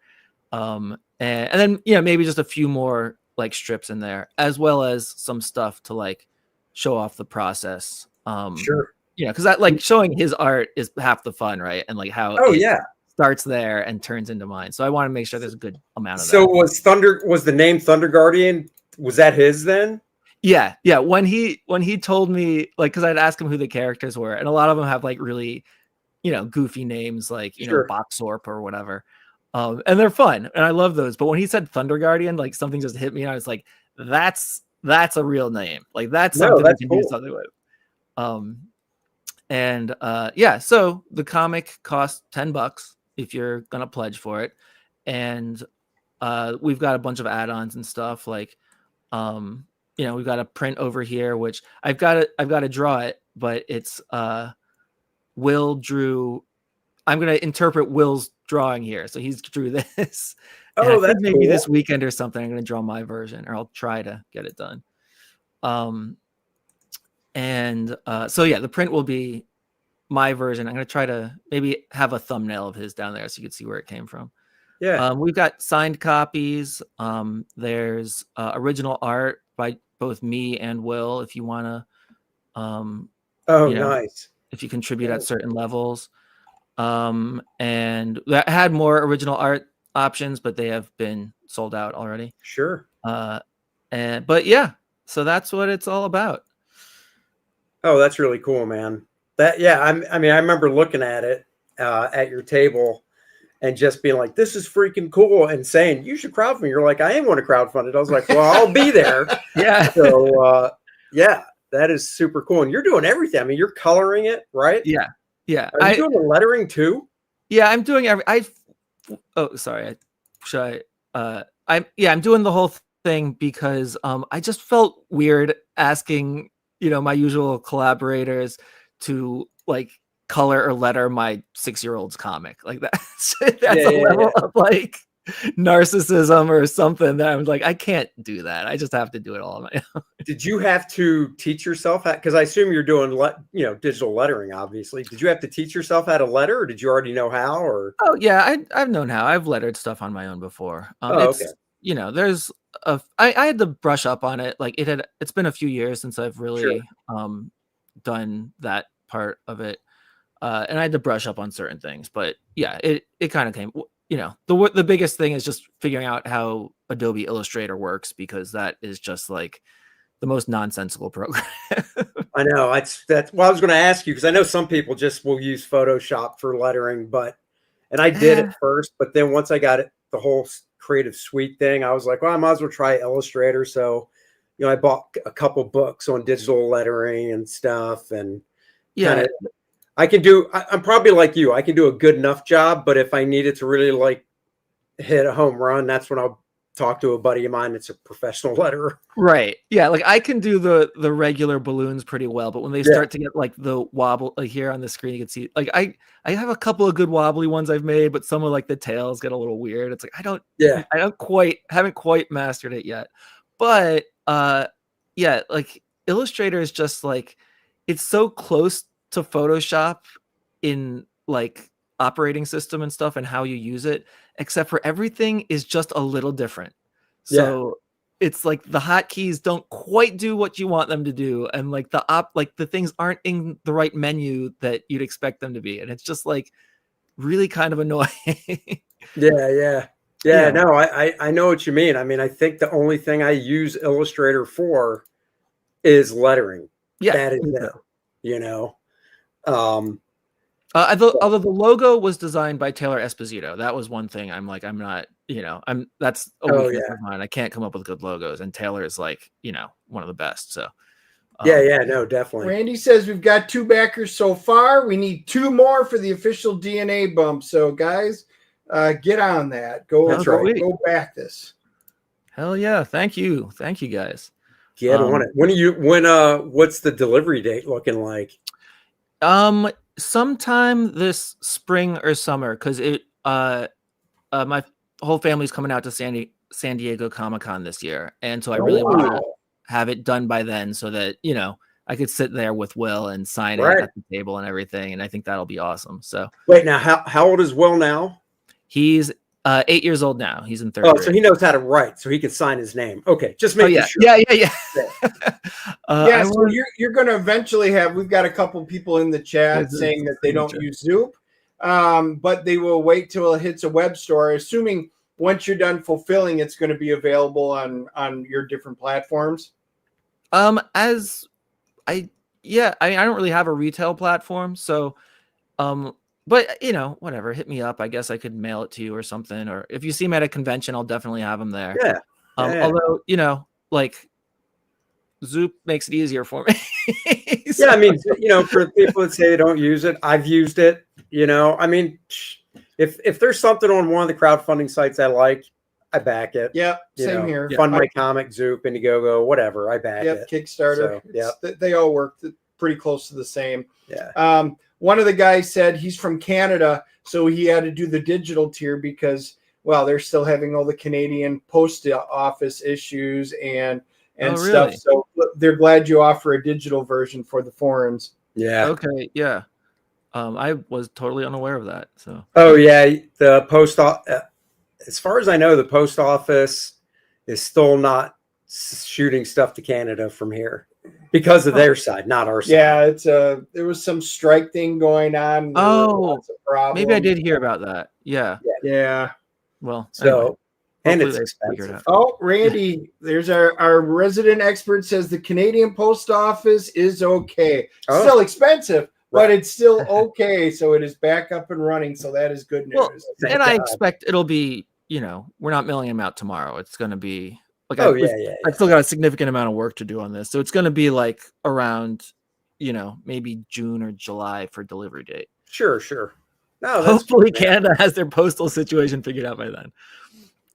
And then maybe just a few more like strips in there, as well as some stuff to like show off the process. Sure. Because that like showing his art is half the fun, right? And like how starts there and turns into mine. So I want to make sure there's a good amount of that. So was the name Thunder Guardian, was that his then? Yeah. When he told me, like, because I'd ask him who the characters were, and a lot of them have like really, goofy names, like Boxorp or whatever, and they're fun, and I love those. But when he said Thunder Guardian, like something just hit me, and I was like, that's a real name, like that's something that you can do something with. So the comic costs $10 if you're gonna pledge for it, and we've got a bunch of add-ons and stuff like. We've got a print over here, which I've got to draw it, but it's Will drew. I'm going to interpret Will's drawing here. So he's drew this. Oh, that's maybe cool. This weekend or something, I'm going to draw my version, or I'll try to get it done. The print will be my version. I'm going to try to maybe have a thumbnail of his down there so you can see where it came from. Yeah. We've got signed copies. There's original art by both me and Will, if you want to. Nice. if you contribute at certain levels. And that had more original art options, but they have been sold out already. Sure. But yeah, so that's what it's all about. Oh, that's really cool, man. I mean, I remember looking at it at your table and just being like, this is freaking cool, and saying, you should crowdfund. You're like, I am going to crowdfund it. I was like, well, I'll be there. Yeah. So, yeah, that is super cool. And you're doing everything. I mean, you're coloring it, right? Yeah. Yeah. Are you doing the lettering too? Yeah, I'm doing I'm doing the whole thing because I just felt weird asking, my usual collaborators to like color or letter my 6-year-old's comic. Like that's a level of like narcissism or something that I'm like, I can't do that. I just have to do it all on my own. Did you have to teach yourself how, because I assume you're doing digital lettering, obviously. Did you have to teach yourself how to letter, or did you already know how? Or oh yeah, I've known how. I've lettered stuff on my own before. Okay. There's I had to brush up on it. Like it's been a few years since I've really done that part of it. And I had to brush up on certain things, but yeah, it kind of came, the biggest thing is just figuring out how Adobe Illustrator works, because that is just like the most nonsensical program. I know I was going to ask you, because I know some people just will use Photoshop for lettering, and I did it first, but then once I got it, the whole creative suite thing, I was like, well, I might as well try Illustrator. So, I bought a couple books on digital lettering and stuff, and I'm probably like you. I can do a good enough job, but if I needed to really like hit a home run, that's when I'll talk to a buddy of mine that's a professional letterer. Right. Yeah. Like I can do the regular balloons pretty well, but when they start to get like the wobble, like here on the screen, you can see like I have a couple of good wobbly ones I've made, but some of like the tails get a little weird. It's like haven't quite mastered it yet. But like Illustrator is just like, it's so close to Photoshop in like operating system and stuff and how you use it, except for everything is just a little different. So it's like the hotkeys don't quite do what you want them to do, and like the things aren't in the right menu that you'd expect them to be, and it's just like really kind of annoying. No, I know what you mean. I mean, I think the only thing I use Illustrator for is lettering. That is it. Although the logo was designed by Taylor Esposito, that was one thing that's a weakness of mine. I can't come up with good logos, and Taylor is like one of the best. So no, definitely. Randy says we've got 2 backers so far. We need 2 more for the official DNA bump. So guys, get on that. Go back this. Hell yeah! Thank you guys. Get on it. What's the delivery date looking like? Sometime this spring or summer, because my whole family's coming out to San Diego Comic-Con this year, and so I really want to have it done by then, so that I could sit there with Will and sign it at the table and everything, and I think that'll be awesome. So wait, now how old is Will now? He's 8 years old now. He's in 3rd grade. So he knows how to write, so he can sign his name. Okay, just making sure. Yeah. So you're going to eventually have. We've got a couple people in the chat saying that they don't use Zoop, but they will wait till it hits a web store. Assuming once you're done fulfilling, it's going to be available on your different platforms. I don't really have a retail platform, so but whatever, hit me up. I guess I could mail it to you or something, or if you see me at a convention, I'll definitely have them there. Although like Zoop makes it easier for me. So. I mean, for people that say they don't use it, I've used it. I mean, if there's something on one of the crowdfunding sites I like, I back it. Same here. Fund My Comic, Zoop, Indiegogo, whatever, I back it. Kickstarter. So, they all work pretty close to the same. One of the guys said he's from Canada, so he had to do the digital tier because, well, they're still having all the Canadian post office issues and stuff. Really? So they're glad you offer a digital version for the foreigners. Yeah. Okay. Yeah. I was totally unaware of that. So. Oh yeah, the post as far as I know, the post office is still not shooting stuff to Canada from here. because of their side, not our side. Yeah, it's there was some strike thing going on. Maybe I did hear about that. Yeah. Well, so anyway, and it's expensive. Oh, Randy, there's our resident expert says the Canadian Post Office is okay. Still expensive, but it's still okay. So it is back up and running. So that is good news. Well, and I expect it'll be, we're not mailing them out tomorrow. It's going to be like, I've still got a significant amount of work to do on this. So it's going to be like around, maybe June or July for delivery date. Sure. No, hopefully cool, Canada has their postal situation figured out by then.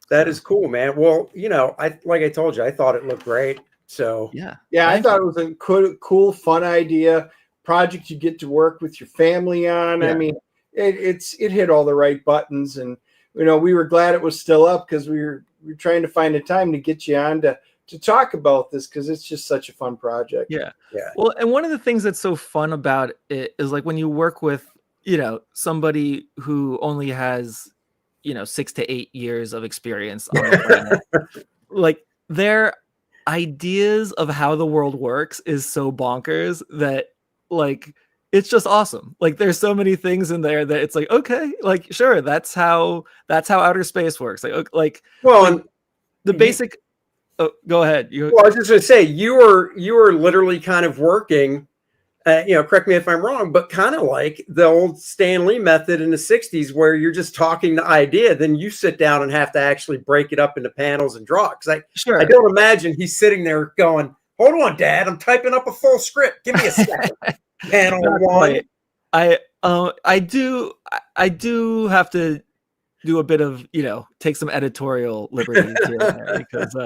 That is cool, man. Well, like I told you, I thought it looked great. So yeah, I thought it was a cool, fun idea project you get to work with your family on. I mean, it hit all the right buttons, and we were glad it was still up because we were trying to find a time to get you on to talk about this because it's just such a fun project. Yeah. Well, and one of the things that's so fun about it is like when you work with somebody who only has 6 to 8 years of experience on the planet, like their ideas of how the world works is so bonkers that like it's just awesome. Like there's so many things in there that it's like, okay, like sure, that's how outer space works. The basic. Oh, go ahead. Well, I was just going to say you were literally kind of working. Correct me if I'm wrong, but kind of like the old Stan Lee method in the 60s where you're just talking the idea, then you sit down and have to actually break it up into panels and draw. Because I don't imagine he's sitting there going, hold on, Dad, I'm typing up a full script. Give me a second. Panel one. I do have to do a bit of, take some editorial liberties here and there because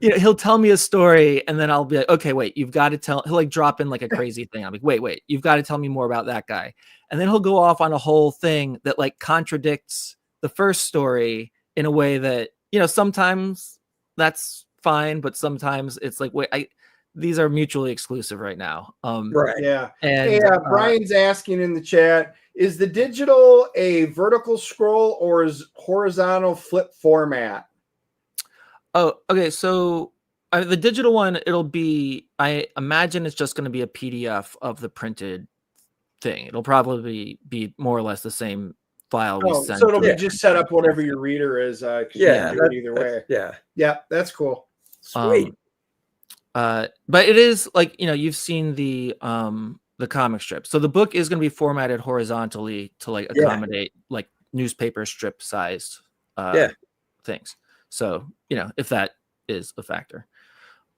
he'll tell me a story and then I'll be like, okay, wait, you've got to tell. He'll like drop in like a crazy thing. I'm like, wait, you've got to tell me more about that guy. And then he'll go off on a whole thing that like contradicts the first story in a way that, sometimes that's fine, but sometimes it's like, wait, these are mutually exclusive right now. Right. Yeah. And Brian's asking in the chat, is the digital a vertical scroll or is horizontal flip format? Oh, okay. So the digital one, it'll be, I imagine it's just going to be a PDF of the printed thing. It'll probably be more or less the same file we send. So it'll be just set up whatever your reader is. Either way. Yeah, that's cool. Sweet. But it is like, you've seen the comic strip. So the book is going to be formatted horizontally to like accommodate like newspaper strip sized things. So, if that is a factor.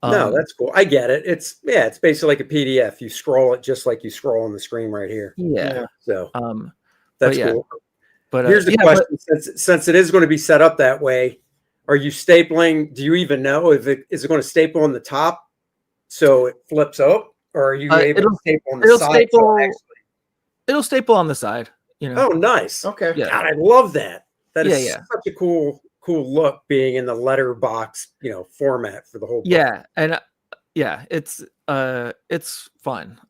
No, that's cool. I get it. It's basically like a PDF. You scroll it just like you scroll on the screen right here. Yeah. So that's cool. But here's the question: since it is going to be set up that way, are you stapling? Do you even know is it going to staple on the top so it flips up, or are you able to staple on the side? It'll staple on the side. Oh, nice. Okay. God, I love that. That is such a cool look being in the letterbox, format for the whole book. Yeah, and it's fun.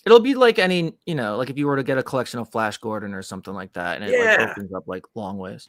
It'll be like any, like if you were to get a collection of Flash Gordon or something like that, and it like opens up like long ways.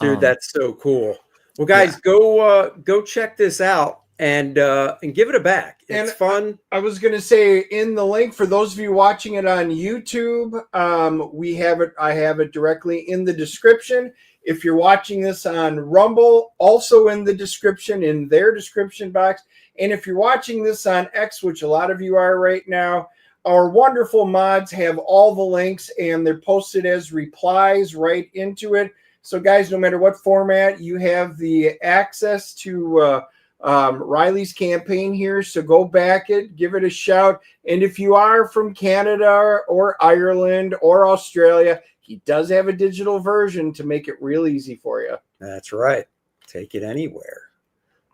Dude, that's so cool. Well, guys, go check this out and give it a back. It's fun. I was going to say in the link for those of you watching it on YouTube, I have it directly in the description. If you're watching this on Rumble, also in the description, in their description box. And if you're watching this on X, which a lot of you are right now, our wonderful mods have all the links and they're posted as replies right into it. So guys, no matter what format, you have the access to Reilly's campaign here. So go back give it a shout. And if you are from Canada or Ireland or Australia, he does have a digital version to make it real easy for you. That's right. Take it anywhere.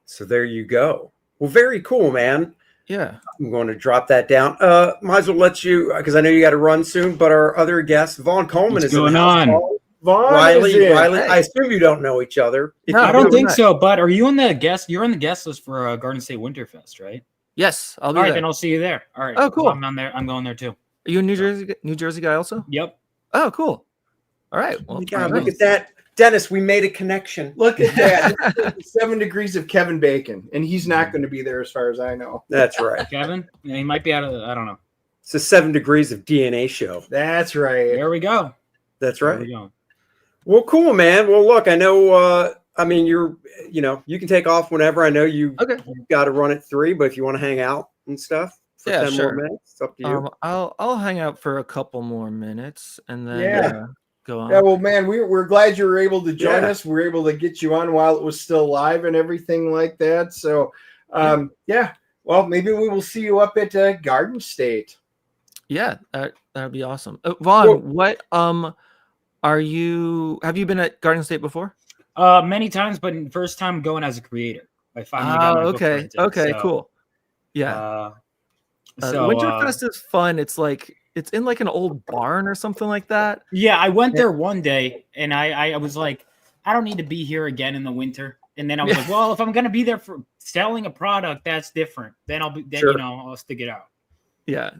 So there you go. Well, very cool, man. Yeah. I'm going to drop that down. Might as well let you, because I know you got to run soon, but our other guest, Vaughn Coleman, is going on. Vaughn, Reilly, I assume you don't know each other. No, I don't think so, but are you on the guest? You're on the guest list for Garden State Winterfest, right? Yes, I'll be All right, there. then I'll see you there. All right. Oh, cool. I'm on there. I'm going there too. Are you a New Jersey guy also? Yep. Oh, cool. All right. Well, God, look at that. Dennis, we made a connection. Look at that. This is like 7 degrees of Kevin Bacon, and he's not going to be there as far as I know. That's right. Kevin? Yeah, he might be out of I don't know. It's a 7 degrees of DNA show. That's right. There we go. That's There right. we go. Well, cool, man. Well, look, I know, I mean, you can take off whenever. I know you've got to run at 3, but if you want to hang out and stuff for 10 more minutes, it's up to you. I'll hang out for a couple more minutes and then go on. Yeah, well, man, we're glad you were able to join us. We were able to get you on while it was still live and everything like that. So, well, maybe we will see you up at Garden State. Yeah, that'd be awesome. Vaughn, what have you been at Garden State before? Many times, but first time going as a creator. I finally got my book printed, so, cool. Yeah. So Winterfest is fun. It's like it's in like an old barn or something like that. Yeah, I went there one day and I was like, I don't need to be here again in the winter. And then I was like, well, if I'm gonna be there for selling a product, that's different. Then I'll stick it out. Yeah.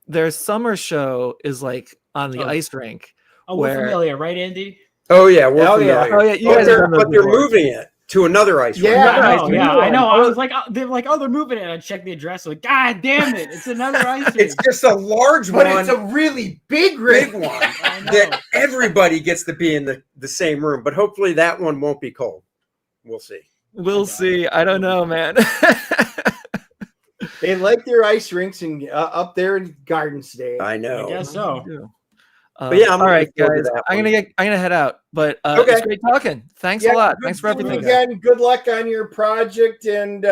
Their summer show is like on the ice rink. Oh, we're familiar, right, Andy? Oh yeah, we're familiar. Oh yeah, you guys but they're moving it to another ice rink. I know. I was like, they're moving it. I checked the address. Like, God damn it, it's another ice rink. It's just a large but one. It's a really big one that everybody gets to be in the same room. But hopefully that one won't be cold. We'll see. We'll see. I don't know, man. They like their ice rinks up there in Garden State. I know. I guess so. But yeah, I'm all right, guys. that I'm gonna head out. But okay. It's great talking. Thanks a lot. Thanks for everything. Again, good luck on your project, and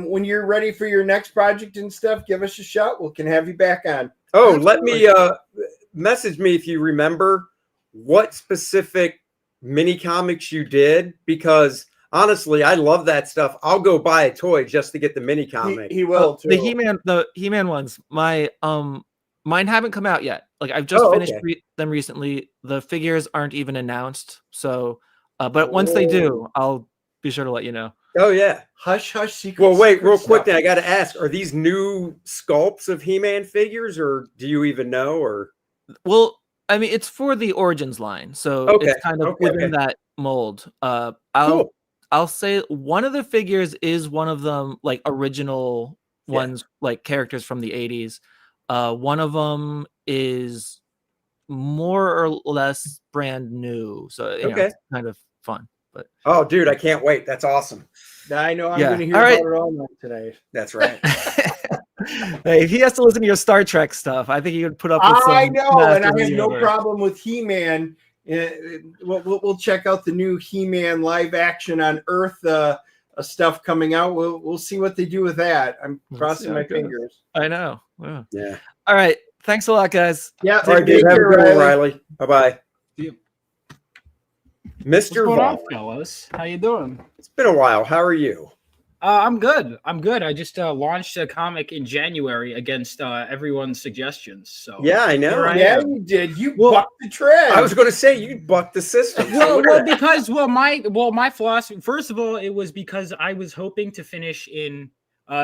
when you're ready for your next project and stuff, give us a shout. We can have you back on. Oh, let me message me if you remember what specific mini comics you did, because honestly, I love that stuff. I'll go buy a toy just to get the mini comic. He will too. The He-Man ones. Mine haven't come out yet. Like I've just finished them recently. The figures aren't even announced. So, but once they do, I'll be sure to let you know. Oh yeah, hush secret. Well, wait, real quick. Then I got to ask: are these new sculpts of He-Man figures, or do you even know? Or well, I mean, it's for the Origins line, so it's kind of within that mold. I'll say one of the figures is one of them, like original ones, like characters from the 80s. One of them is more or less brand new, so it's kind of fun. But dude, I can't wait. That's awesome. I know I'm going to hear about it all night today. That's right. Hey, if he has to listen to your Star Trek stuff, I think he would put up with some. I know, and I have no problem with He-Man. We'll check out the new He-Man live action on Earth stuff coming out. We'll see what they do with that. I'm crossing my fingers. I know. Wow. Yeah. All right. Thanks a lot, guys. Yeah. All right, dude. Have a good one, Reilly. Bye-bye. Mr. Vaughn, fellas. How you doing? It's been a while. How are you? I'm good. I just launched a comic in January against everyone's suggestions. So yeah, I know. You did. You bucked the trend. I was going to say you bucked the system. because my philosophy. First of all, it was because I was hoping to finish in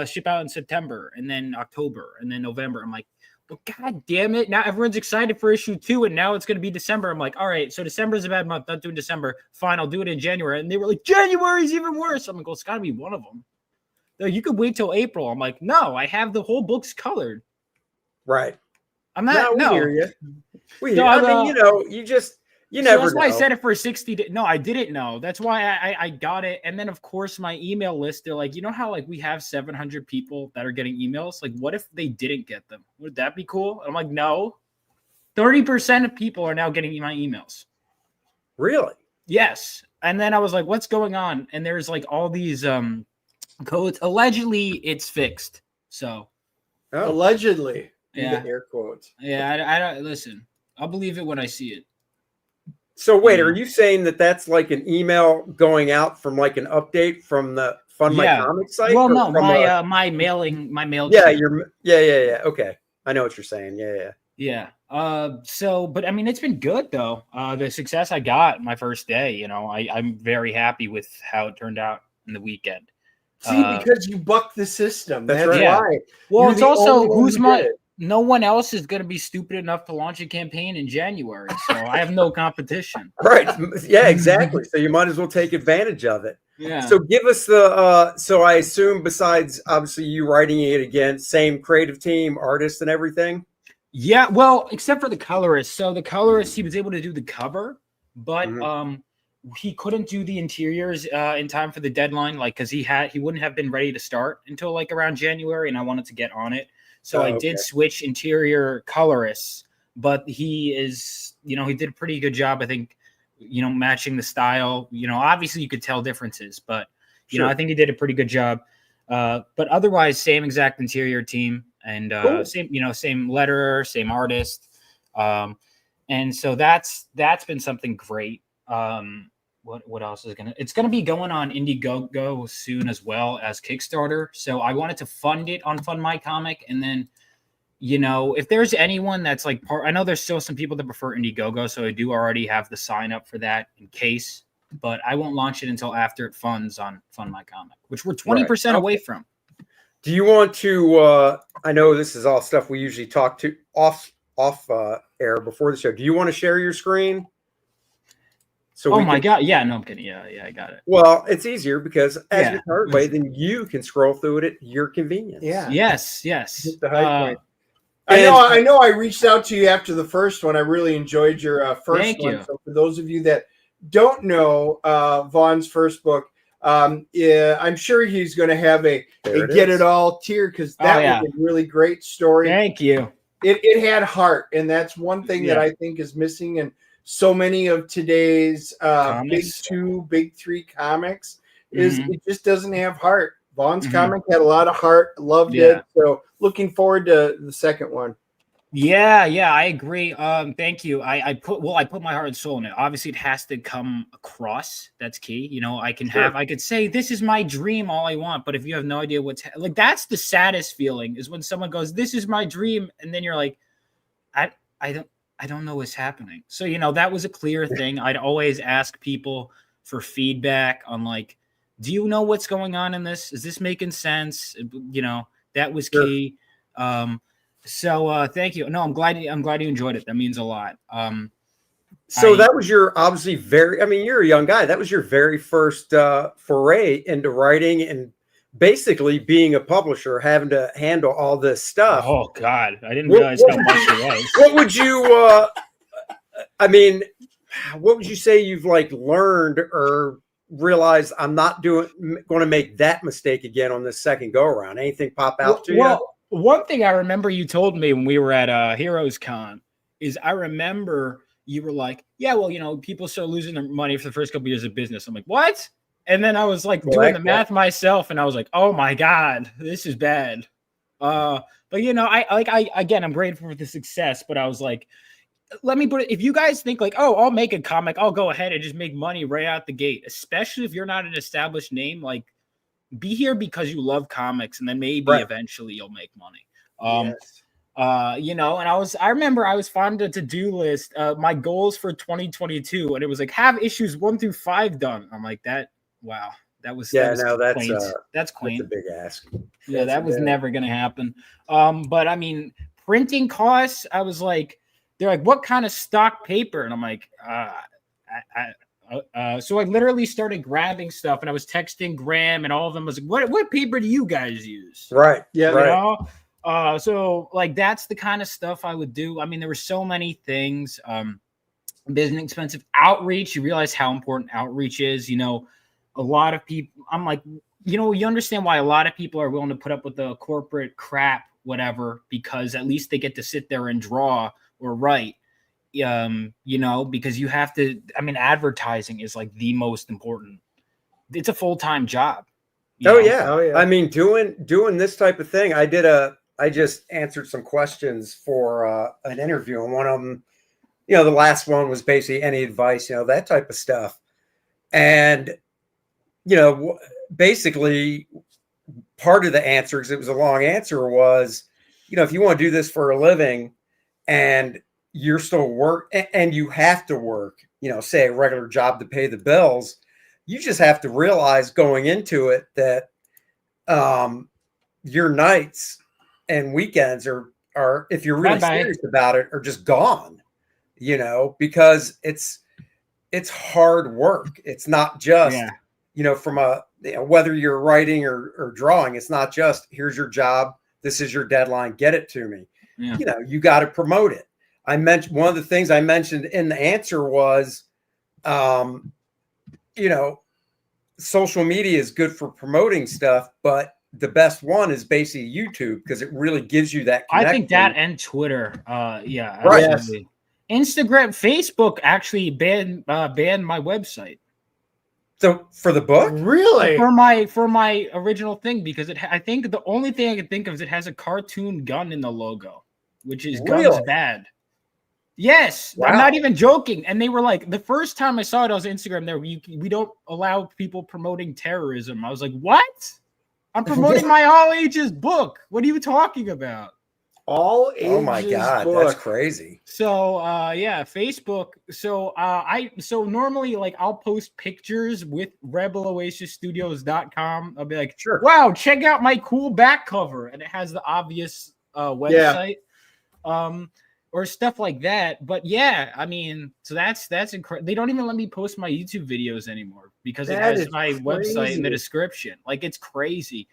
ship out in September, and then October, and then November. I'm like, well, God damn it! Now everyone's excited for issue 2, and now it's going to be December. I'm like, all right, so December is a bad month. Not doing December. Fine, I'll do it in January. And they were like, January's even worse. I'm like, well, it's got to be one of them. Like, you could wait till April. I'm like, no, I have the whole books colored. Right. I'm not. We hear you. We hear. No, I mean, you never. That's know. why I said it for 60 days. No, I didn't know. That's why I got it. And then, of course, my email list, they're like, you know how like we have 700 people that are getting emails? Like, what if they didn't get them? Would that be cool? I'm like, no. 30% of people are now getting my emails. Really? Yes. And then I was like, what's going on? And there's like all these codes. Allegedly, it's fixed. So. Allegedly. Yeah. Air quotes. Yeah, I don't listen. I'll believe it when I see it. So wait, are you saying that that's like an email going out from like an update from the Fund My Comic site? Well, no, my mail. Yeah, yeah. Okay, I know what you're saying. Yeah. So, but I mean, it's been good though. The success I got my first day, I'm very happy with how it turned out in the weekend. See, because you bucked the system. That's right. why. Well, it's also no one else is going to be stupid enough to launch a campaign in January, so I have no competition. Right. Yeah, exactly. So you might as well take advantage of it. Yeah. So give us the so I assume besides obviously you writing it again, same creative team, artist and everything? Yeah, well, except for the colorist. So the colorist, he was able to do the cover, but he couldn't do the interiors in time for the deadline, like because he wouldn't have been ready to start until like around January, and I wanted to get on it. So I did switch interior colorists, but he is, he did a pretty good job, I think, matching the style. Obviously you could tell differences, but I think he did a pretty good job. But otherwise, same exact interior team, and same letterer, same artist. And so that's been something great. What else is it's gonna be going on Indiegogo soon as well as Kickstarter. So I wanted to fund it on Fund My Comic, and then if there's anyone that's like I know there's still some people that prefer Indiegogo, so I do already have the sign up for that in case, but I won't launch it until after it funds on Fund My Comic, which we're 20% away from. Do you want to I know this is all stuff we usually talk to off air before the show. Do you want to share your screen? So God. Yeah, no, I'm kidding. Yeah, I got it. Well, it's easier because as you're part way, then you can scroll through it at your convenience. Yeah. Yes. Hit the high point. I know I reached out to you after the first one. I really enjoyed your first one. So for those of you that don't know Vaughn's first book, I'm sure he's going to have a Get It All tier, because that was a really great story. Thank you. It had heart, and that's one thing that I think is missing in so many of today's big 2, big 3 comics. Is it just doesn't have heart. Vaughn's comic had a lot of heart. Loved it. So looking forward to the second one. Yeah, I agree. Thank you. I put my heart and soul in it. Obviously, it has to come across. That's key. I could say this is my dream all I want, but if you have no idea like, that's the saddest feeling, is when someone goes, "This is my dream," and then you're like, I don't know what's happening. So that was a clear thing. I'd always ask people for feedback on, like, do you know what's going on in this? Is this making sense? That was key. So thank you. No, I'm glad you enjoyed it. That means a lot. So that was your obviously you're a young guy. That was your very first foray into writing and basically being a publisher, having to handle all this stuff. Oh God, I didn't realize how much it was. What would you? What would you say you've like learned or realized? I'm not going to make that mistake again on this second go around. Anything pop out to you? One thing I remember you told me when we were at Heroes Con is I remember you were like, yeah, well, people start losing their money for the first couple of years of business. I'm like, what? And then I was like doing the math myself, and I was like, oh my God, this is bad. But I'm grateful for the success, but I was like, let me put it, if you guys think like, oh, I'll make a comic, I'll go ahead and just make money right out the gate, especially if you're not an established name, like, be here because you love comics, and then maybe eventually you'll make money. And I remember I was finding a to-do list, my goals for 2022, and it was like, have issues 1 through 5 done. I'm like, wow, that's quaint. That's quaint. That's a big ask. Yeah, that was never gonna happen. But I mean, printing costs, I was like, they're like, what kind of stock paper? And I'm like, so I literally started grabbing stuff, and I was texting Graham and all of them. I was like, what paper do you guys use? Right. Yeah. Right. So like, that's the kind of stuff I would do. I mean, there were so many things. Business expensive outreach. You realize how important outreach is. A lot of people, I'm like, you understand why a lot of people are willing to put up with the corporate crap, whatever, because at least they get to sit there and draw or write. Because you have to, advertising is like the most important. It's a full-time job. Oh yeah. I mean, doing this type of thing. I just answered some questions for an interview, and one of them, the last one was basically any advice, that type of stuff. And, basically part of the answer, because it was a long answer, was, if you want to do this for a living and you're still and you have to work, say a regular job to pay the bills, you just have to realize going into it that your nights and weekends are are, if you're really Bye-bye. serious about it, are just gone, you know, because it's hard work. It's not just, Yeah. you know, from a, you know, whether you're writing or drawing, it's not just, here's your job, this is your deadline, get it to me. Yeah. You know, you got to promote it. I mentioned, one of the things I mentioned in the answer was, you know, social media is good for promoting stuff, but the best one is basically YouTube, because it really gives you that connection. I think that and Twitter. Yeah, Right. absolutely. Instagram, Facebook actually banned my website. So for the book, Really? For my original thing, because I think the only thing I can think of is it has a cartoon gun in the logo, which is guns Really? bad. Yes, Wow. I'm not even joking. And they were like, the first time I saw it, I was on Instagram. There, we don't allow people promoting terrorism. I was like, what? I'm promoting my all ages book. What are you talking about? All ages. oh my God, book. that's crazy. So yeah, Facebook. So so normally, like, I'll post pictures with RebelOasisStudios.com. I'll be like, Sure. wow, check out my cool back cover, and it has the obvious website, or stuff like that. But yeah, I mean, so that's incredible. They don't even let me post my YouTube videos anymore because it That has is my website in the crazy. description. Like, it's crazy.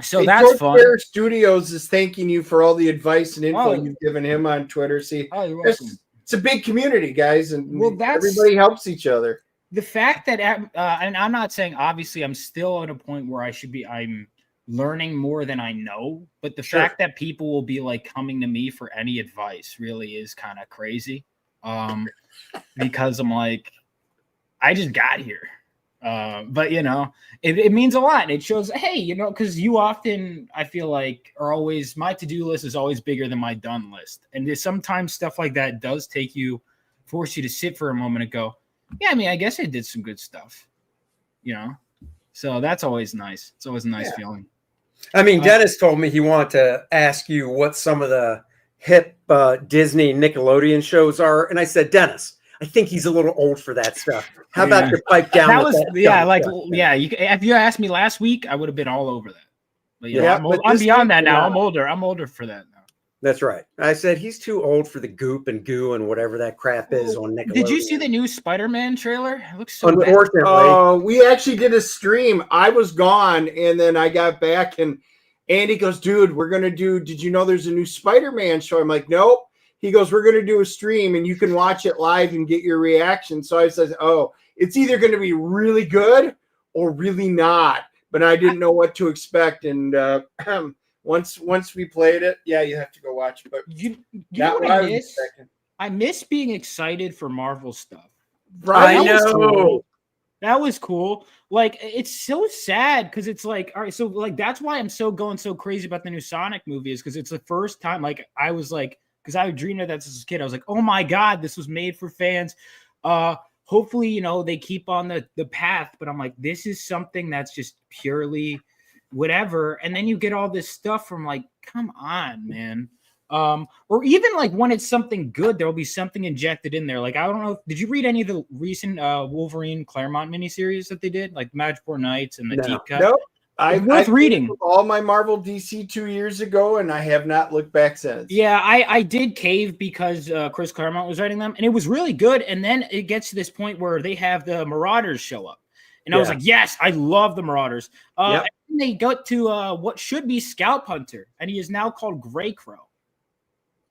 So Hey, that's George fun. Fair Studios is thanking you for all the advice and info Oh. you've given him on Twitter. See, Oh, you're welcome. it's a big community, guys, and Well, that's- everybody helps each other. The fact that, and I'm not saying, obviously, I'm still at a point where I'm learning more than I know, but the fact that people will be like coming to me for any advice really is kind of crazy. Because I'm like, I just got here. But you know, it means a lot. It shows, hey, you know, because you often, I feel like, are always, my to-do list is always bigger than my done list. And there's sometimes stuff like that does force you to sit for a moment and go, yeah, I mean, I guess I did some good stuff, you know? So that's always nice. It's always a nice feeling. I mean, Dennis told me he wanted to ask you what some of the hip Disney Nickelodeon shows are. And I said, Dennis, I think he's a little old for that stuff. How about you pipe down? That with was, that yeah, dumb like, stuff, man? yeah. If you asked me last week, I would have been all over that. But Yeah, I'm, but I'm this beyond week that you're now. not. I'm older. I'm older for that now. That's right. I said he's too old for the goop and goo and whatever that crap is on Nickelodeon. Did you see the new Spider-Man trailer? It looks so bad. Unfortunately, We actually did a stream. I was gone, and then I got back, and Andy goes, dude, we're going to do, did you know there's a new Spider-Man show? I'm like, nope. He goes, we're going to do a stream, and you can watch it live and get your reaction. So I said, oh, it's either going to be really good or really not. But I didn't know what to expect, and once we played it, yeah, you have to go watch it. But You know what I I was miss? expecting. I miss being excited for Marvel stuff. Right? I That was know. cool. That was cool. Like, it's so sad because it's like, all right, so like that's why I'm going so crazy about the new Sonic movie, is because it's the first time, like, I was like, because I dreamed of that as a kid. I was like, oh my God, this was made for fans. Hopefully, you know, they keep on the path, but I'm like, this is something that's just purely whatever. And then you get all this stuff from, like, come on, man. Or even like when it's something good, there'll be something injected in there. Like, I don't know, did you read any of the recent Wolverine Claremont miniseries that they did, like Madripoor Nights and the Deep Cut? Nope. Worth reading. All my Marvel DC 2 years ago, and I have not looked back since. Yeah, I did cave because Chris Claremont was writing them, and it was really good. And then it gets to this point where they have the Marauders show up, and I was like, yes, I love the Marauders. And they got to what should be Scalp Hunter, and he is now called Grey Crow.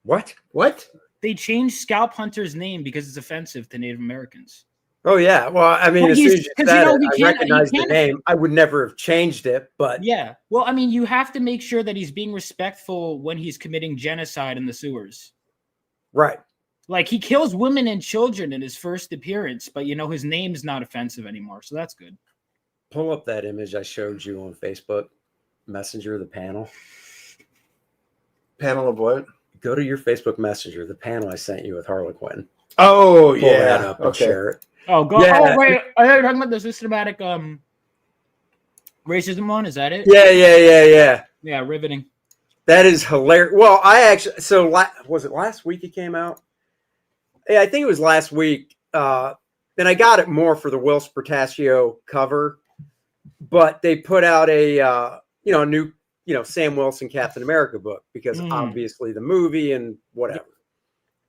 what? They changed Scalp Hunter's name because it's offensive to Native Americans. Oh yeah. Well, I mean, Well, as soon as you 'cause, said you know, it, he I can't- recognized he the can't- name. I would never have changed it, but Yeah. Well, I mean, you have to make sure that he's being respectful when he's committing genocide in the sewers. right. Like, he kills women and children in his first appearance, but, you know, his name's not offensive anymore, so that's good. Pull up that image I showed you on Facebook Messenger, the panel. Panel of what? Go to your Facebook Messenger, the panel I sent you with Harlequin. Oh, Pull that up and share it. Oh, go. Yeah. Oh, wait. Are you talking about the systematic racism one? Is that it? Yeah. Yeah, riveting. That is hilarious. Well, I actually, was it last week it came out? Yeah, I think it was last week. And I got it more for the Will Spertasio cover, but they put out a new, Sam Wilson Captain America book, because obviously the movie and whatever.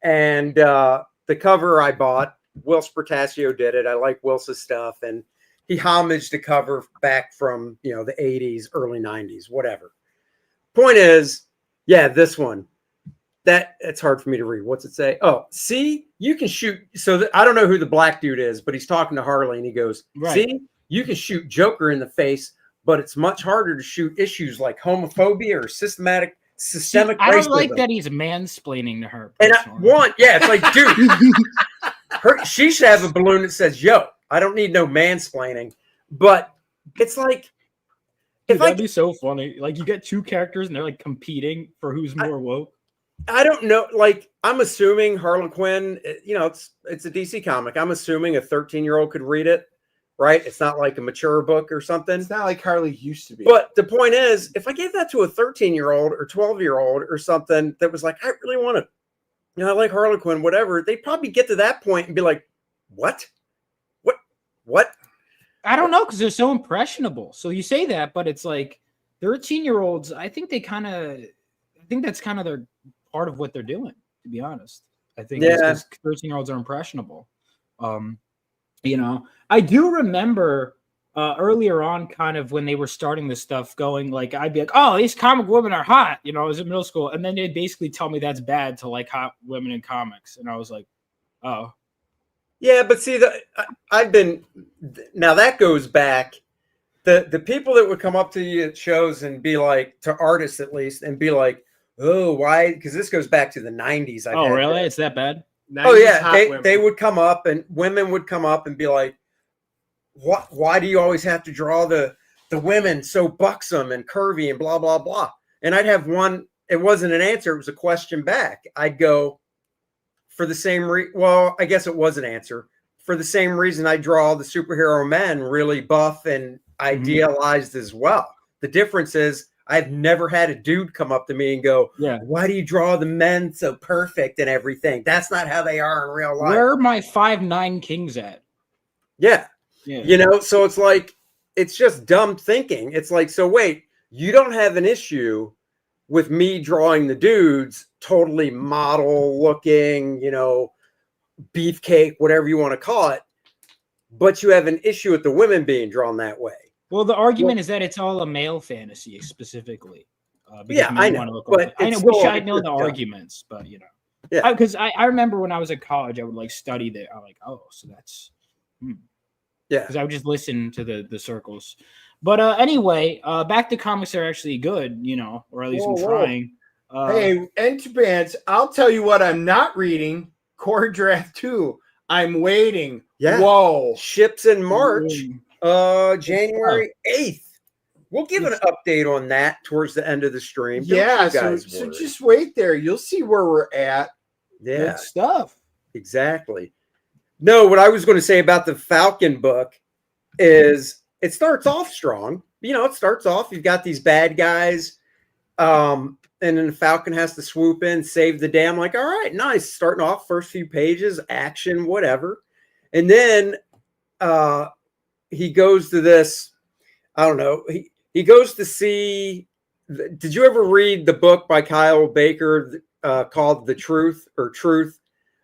And the cover I bought, Whilce Portacio did it. I like Whilce's stuff, and he homaged the cover back from the 80s, early 90s, whatever. Point is, this one. It's hard for me to read. What's it say? Oh, see, you can shoot. So I don't know who the black dude is, but he's talking to Harley, and he goes, see, you can shoot Joker in the face, but it's much harder to shoot issues like homophobia or systemic racism. I don't like that he's mansplaining to her. And it's like, dude, she should have a balloon that says, yo, I don't need no mansplaining. But it's like, that'd be so funny. Like, you get two characters and they're like competing for who's more woke. I don't know. Like, I'm assuming Harley Quinn, it's a DC comic. I'm assuming a 13-year-old could read it, right? It's not like a mature book or something. It's not like Harley used to be. But the point is, if I gave that to a 13-year-old or 12-year-old or something that was like, I really want to, I like Harley Quinn, whatever, they'd probably get to that point and be like, what? I don't know, because they're so impressionable. So you say that, but it's like 13-year-olds, I think that's kind of their part of what they're doing, to be honest. I think 13-year-olds are impressionable. I do remember earlier on, kind of when they were starting this stuff, going like, I'd be like, oh, these comic women are hot. I was in middle school, and then they'd basically tell me that's bad to like hot women in comics, and I was like, oh. Yeah, but see, now that goes back. The people that would come up to you at shows and be like, to artists at least, and be like, oh, why? Because this goes back to the 90s. Really? It's that bad? Oh, yeah. They would come up, and women would come up and be like, why do you always have to draw the women so buxom and curvy and blah, blah, blah? And I'd have one, it wasn't an answer, it was a question back. I'd go, for the same I guess it was an answer. For the same reason I draw the superhero men really buff and idealized as well. The difference is I've never had a dude come up to me and go, why do you draw the men so perfect and everything? That's not how they are in real life. Where are my 5'9" kings at? Yeah. So it's like, it's just dumb thinking. It's like, so wait, you don't have an issue with me drawing the dudes totally model looking, beefcake, whatever you want to call it, but you have an issue with the women being drawn that way. Well, the argument is that it's all a male fantasy specifically. I know. But I wish I know the arguments, but because I remember when I was at college, I would like study that. I'm like, oh, so that's because I would just listen to the circles. But anyway, back to comics that are actually good, or at least I'm trying. Hey, Entbans, I'll tell you what I'm not reading. Kor-Drath 2. I'm waiting. Yeah. Whoa. Ships in March, January 8th. We'll give an update on that towards the end of the stream. So just wait there. You'll see where we're at. Yeah. Good stuff. Exactly. No, what I was going to say about the Falcon book is it starts off strong. It starts off, you've got these bad guys, and then the Falcon has to swoop in, save the day. I'm like, all right, nice. Starting off, first few pages, action, whatever. And then he goes to this, I don't know, he goes to see, did you ever read the book by Kyle Baker called The Truth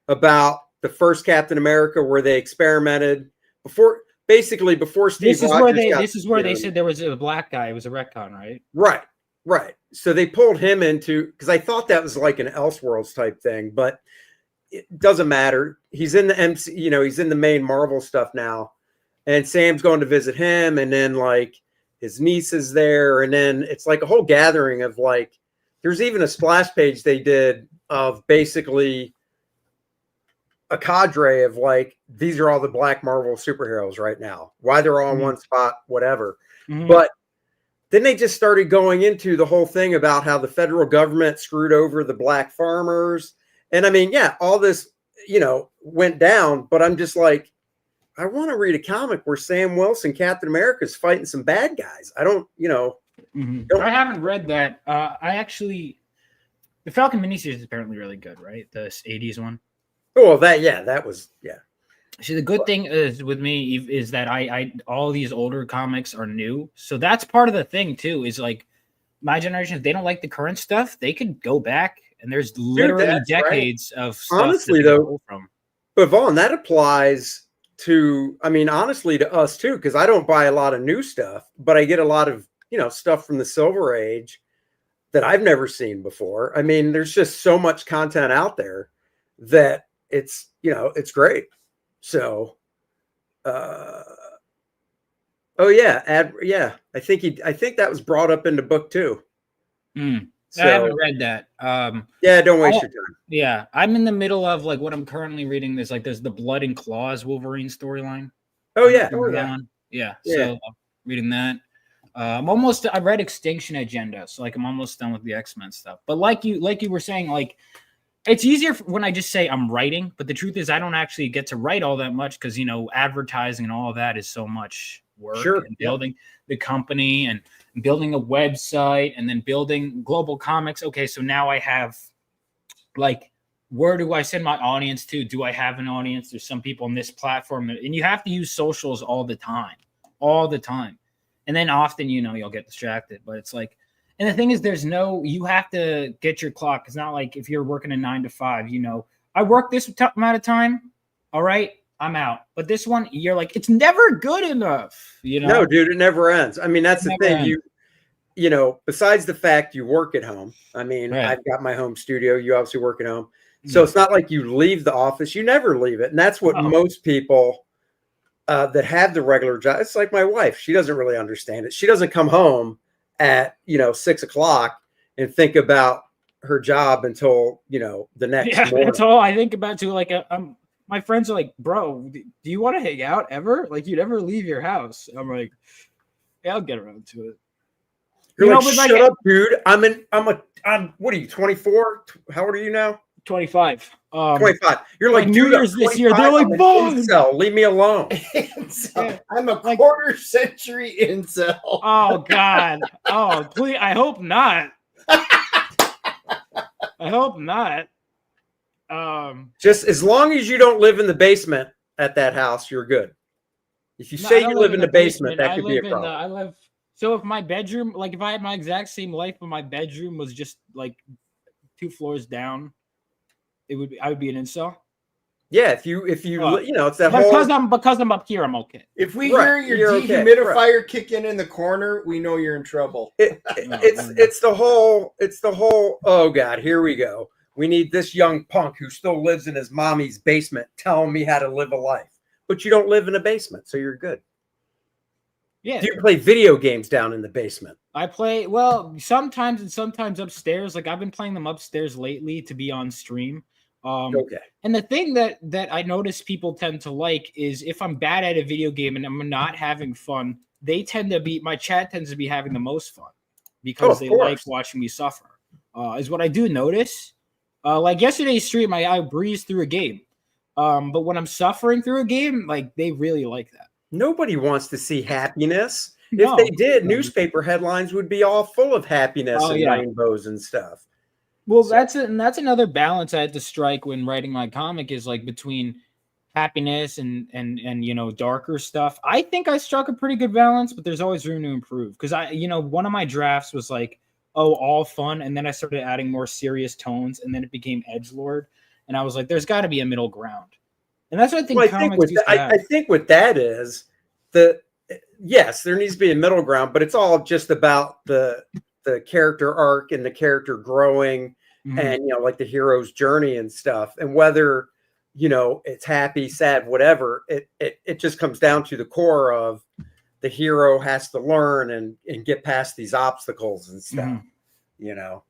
about the first Captain America, where they experimented before Steve This is Rogers where they said there was a black guy. It was a retcon, right? Right. So they pulled him into, because I thought that was like an Elseworlds type thing, but it doesn't matter. He's in the MC, he's in the main Marvel stuff now, and Sam's going to visit him, and then like his niece is there, and then it's like a whole gathering of like, there's even a splash page they did of basically a cadre of like, these are all the black Marvel superheroes right now, why they're all in one spot, whatever. But then they just started going into the whole thing about how the federal government screwed over the black farmers. And I mean, all this, went down, but I'm just like, I want to read a comic where Sam Wilson, Captain America, is fighting some bad guys. I don't, I haven't read that. The Falcon miniseries is apparently really good, right? The 80s one. Oh, that was. See, the good thing is with me is that I all these older comics are new, so that's part of the thing too. Is like my generation, if they don't like the current stuff, they could go back, and there's literally decades of stuff honestly though from. But Vaughn, that applies to, I mean, honestly to us too, because I don't buy a lot of new stuff, but I get a lot of, you know, stuff from the Silver Age that I've never seen before. I mean, there's just so much content out there that it's, you know, it's great. So oh yeah, I think that was brought up in the book too. So, I haven't read that. Yeah, don't waste your time. Yeah, I'm in the middle of like what I'm currently reading. There's the Blood and Claws Wolverine storyline. Oh yeah, yeah. So I'm reading that. I read Extinction Agenda, so like I'm almost done with the X-Men stuff. But like you were saying, like it's easier when I just say I'm writing, but the truth is I don't actually get to write all that much because, you know, advertising and all of that is so much work. And building the company and building a website and then building Global Comics. Okay, so now I have like, where do I send my audience to? Do I have an audience? There's some people on this platform, and you have to use socials all the time. And then often, you know, you'll get distracted, but it's like, and the thing is, you have to get your clock. It's not like if you're working a 9 to 5, you know, I work this amount of time. All right, I'm out. But this one, you're like, it's never good enough. You know? No, dude, it never ends. I mean, that's the thing. You know, besides the fact you work at home, I mean, I've got my home studio. You obviously work at home. So it's not like you leave the office. You never leave it. And that's what most people that have the regular job, it's like my wife. She doesn't really understand it. She doesn't come home at, you know, 6 o'clock and think about her job until, you know, the next morning. That's all I think about too. Like, my friends are like, bro, do you want to hang out ever? Like, you never leave your house. I'm like, yeah, I'll get around to it. You're like, shut up, dude. I'm what are you, 24? How old are you now? 25. 25. You're like, New Year's this year. They're like, Vaughn, leave me alone. I'm a quarter century incel. Oh God. Oh, please. I hope not. I hope not. Just as long as you don't live in the basement at that house, you're good. If you say you live in the basement, that could be a problem. So if my bedroom, like if I had my exact same life, but my bedroom was just like 2 floors down, I would be an incel. Yeah, if you you know, it's that because I'm up here, I'm okay. If we hear your dehumidifier kicking in the corner, we know you're in trouble. It's the whole oh God, here we go. We need this young punk who still lives in his mommy's basement telling me how to live a life. But you don't live in a basement, so you're good. Yeah. Do you play video games down in the basement? I play sometimes and sometimes upstairs. Like I've been playing them upstairs lately to be on stream. Okay. And the thing that I notice people tend to like is if I'm bad at a video game and I'm not having fun, my chat tends to be having the most fun because they like watching me suffer. Is what I do notice. Like yesterday's stream, I breezed through a game. But when I'm suffering through a game, like they really like that. Nobody wants to see happiness. If they did, newspaper headlines would be all full of happiness and rainbows and stuff. Well, that's another balance I had to strike when writing my comic is like between happiness and you know, darker stuff. I think I struck a pretty good balance, but there's always room to improve because one of my drafts was like, all fun, and then I started adding more serious tones, and then it became edgelord, and I was like, there's got to be a middle ground. And that's what I think. I think what that is, yes, there needs to be a middle ground, but it's all just about the character arc and the character growing, and you know, like the hero's journey and stuff. And whether you know it's happy, sad, whatever, it just comes down to the core of the hero has to learn and get past these obstacles and stuff. You know,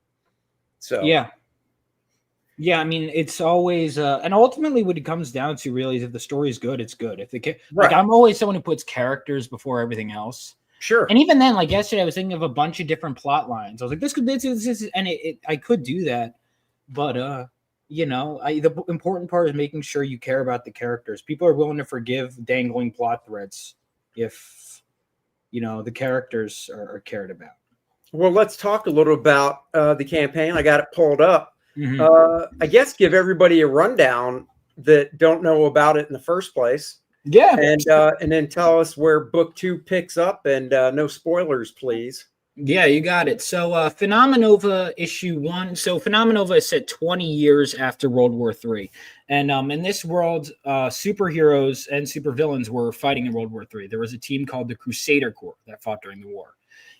so yeah, I mean, it's always and ultimately what it comes down to really is if the story is good, it's good. If like I'm always someone who puts characters before everything else. Sure. And even then, like yesterday, I was thinking of a bunch of different plot lines. I was like, this, and I could do that, but you know, the important part is making sure you care about the characters. People are willing to forgive dangling plot threads if you know the characters are cared about. Well, let's talk a little about the campaign. I got it pulled up. I guess give everybody a rundown that don't know about it in the first place. Yeah. And then tell us where book 2 picks up and no spoilers, please. Yeah, you got it. So Phenomenova issue 1. So Phenomenova is set 20 years after World War III. And in this world, superheroes and supervillains were fighting in World War III. There was a team called the Crusader Corps that fought during the war.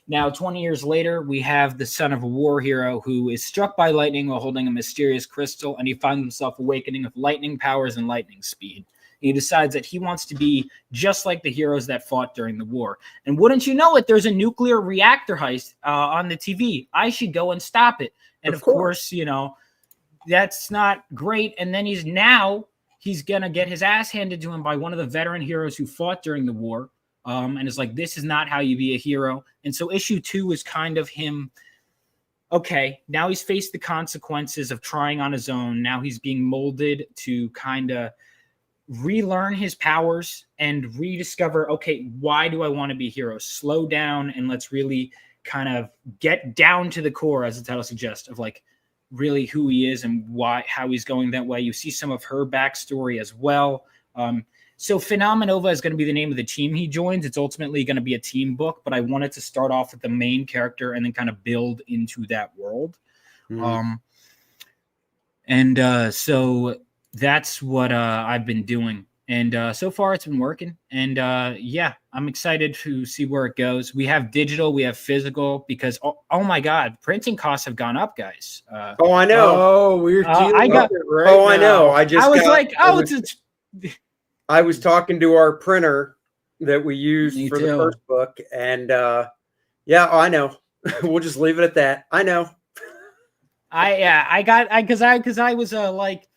Now, 20 years later, we have the son of a war hero who is struck by lightning while holding a mysterious crystal, and he finds himself awakening with lightning powers and lightning speed. He decides that he wants to be just like the heroes that fought during the war. And wouldn't you know it, there's a nuclear reactor heist on the TV. I should go and stop it. And of course, you know, that's not great. And then he's going to get his ass handed to him by one of the veteran heroes who fought during the war. And it's like, this is not how you be a hero. And so issue 2 is kind of him. Okay, now he's faced the consequences of trying on his own. Now he's being molded to kind of relearn his powers and rediscover, okay, why do I want to be a hero? Slow down and let's really kind of get down to the core, as the title suggests, of like really who he is and how he's going that way. You see some of her backstory as well. So Phenomenova is going to be the name of the team he joins. It's ultimately going to be a team book, but I wanted to start off with the main character and then kind of build into that world. So that's what I've been doing. And so far it's been working. And yeah, I'm excited to see where it goes. We have digital, we have physical, because oh my God, printing costs have gone up, guys. Oh, I know. Oh, we're dealing with it right now. I know. I was talking to our printer that we used for the first book, and yeah, I know. We'll just leave it at that. I know. Because I was like,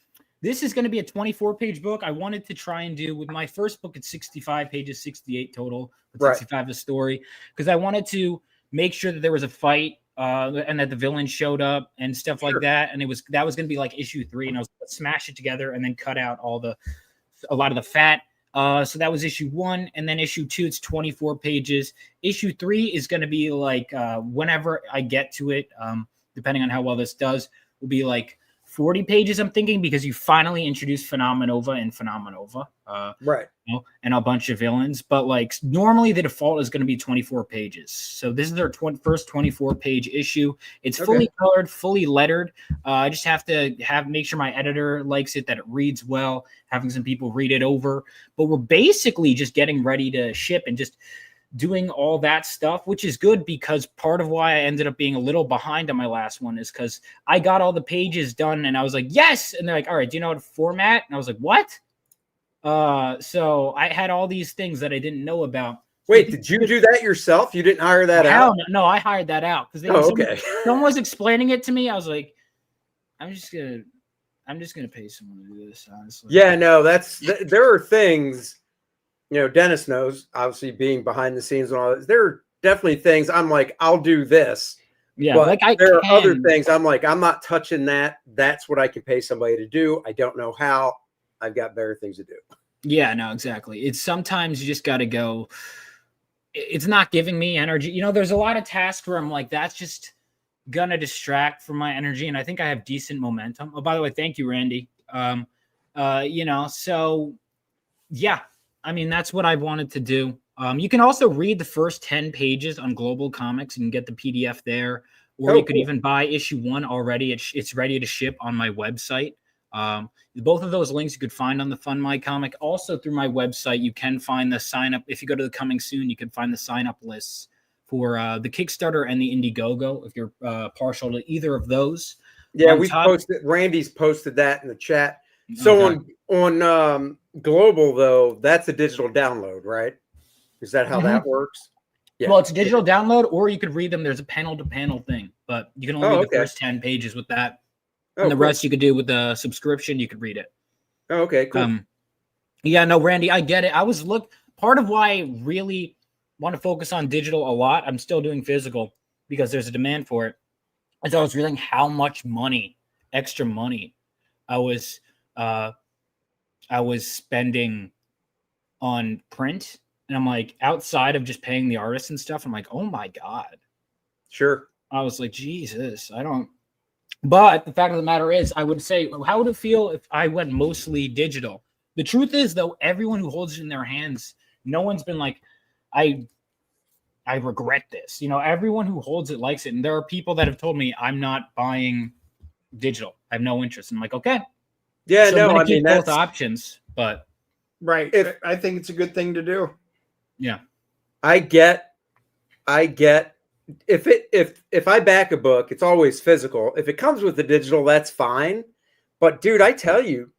this is going to be a 24-page book. I wanted to try and do with my first book. It's 65 pages, 68 total, but 65 a story, because I wanted to make sure that there was a fight and that the villain showed up and stuff like that. And that was going to be like issue 3, and I was going to smash it together and then cut out a lot of the fat. So that was issue 1, and then issue 2, it's 24 pages. Issue 3 is going to be like whenever I get to it, depending on how well this does, will be like 40 pages, I'm thinking, because you finally introduced Phenomenova and Phenomenova, right? You know, and a bunch of villains. But like normally the default is going to be 24 pages. So this is their first 24-page issue. It's fully colored, fully lettered. I just have to make sure my editor likes it, that it reads well, having some people read it over. But we're basically just getting ready to ship and just doing all that stuff, which is good, because part of why I ended up being a little behind on my last one is because I got all the pages done and I was like, yes. And they're like, all right, do you know how to format? And I was like, what? So I had all these things that I didn't know about. Wait, did you do that yourself? You didn't hire that out? No, I hired that out because someone was explaining it to me. I was like, I'm just gonna pay someone to do this, honestly. Yeah, no, there are things. You know, Dennis knows, obviously, being behind the scenes and all that. There are definitely things I'm like, I'll do this. Yeah, but there are other things I'm like, I'm not touching that. That's what I can pay somebody to do. I don't know how. I've got better things to do. Yeah, no, exactly. It's sometimes you just got to go. It's not giving me energy. You know, there's a lot of tasks where I'm like, that's just gonna distract from my energy, and I think I have decent momentum. Oh, by the way, thank you, Randy. You know, so yeah. I mean, that's what I wanted to do. You can also read the first 10 pages on Global Comics and get the PDF there, or you could even buy issue 1 already. It's ready to ship on my website. Both of those links you could find on the Fund My Comic. Also through my website, you can find the sign up. If you go to the Coming Soon, you can find the sign up lists for the Kickstarter and the Indiegogo if you're partial to either of those. Yeah, Randy's posted that in the chat. So on Global, though, that's a digital download, right? Is that how that works? Yeah. Well, it's a digital download, or you could read them. There's a panel-to-panel thing, but you can only read the first 10 pages with that. And the rest you could do with the subscription. You could read it. Oh, okay, cool. Yeah, no, Randy, I get it. Part of why I really want to focus on digital a lot, I'm still doing physical because there's a demand for it, is I was realizing how much extra money I was spending on print. And I'm like, outside of just paying the artists and stuff, I'm like, oh my God. Sure. I was like, Jesus, but the fact of the matter is, I would say, how would it feel if I went mostly digital? The truth is, though, everyone who holds it in their hands, no one's been like, I regret this. You know, everyone who holds it likes it. And there are people that have told me I'm not buying digital. I have no interest. And I'm like, okay. Yeah, so no, I'm I gonna keep mean, both that's options, but Right. I think it's a good thing to do. yeah. I get if I back a book, it's always physical. If it comes with the digital, that's fine. But dude, I tell you,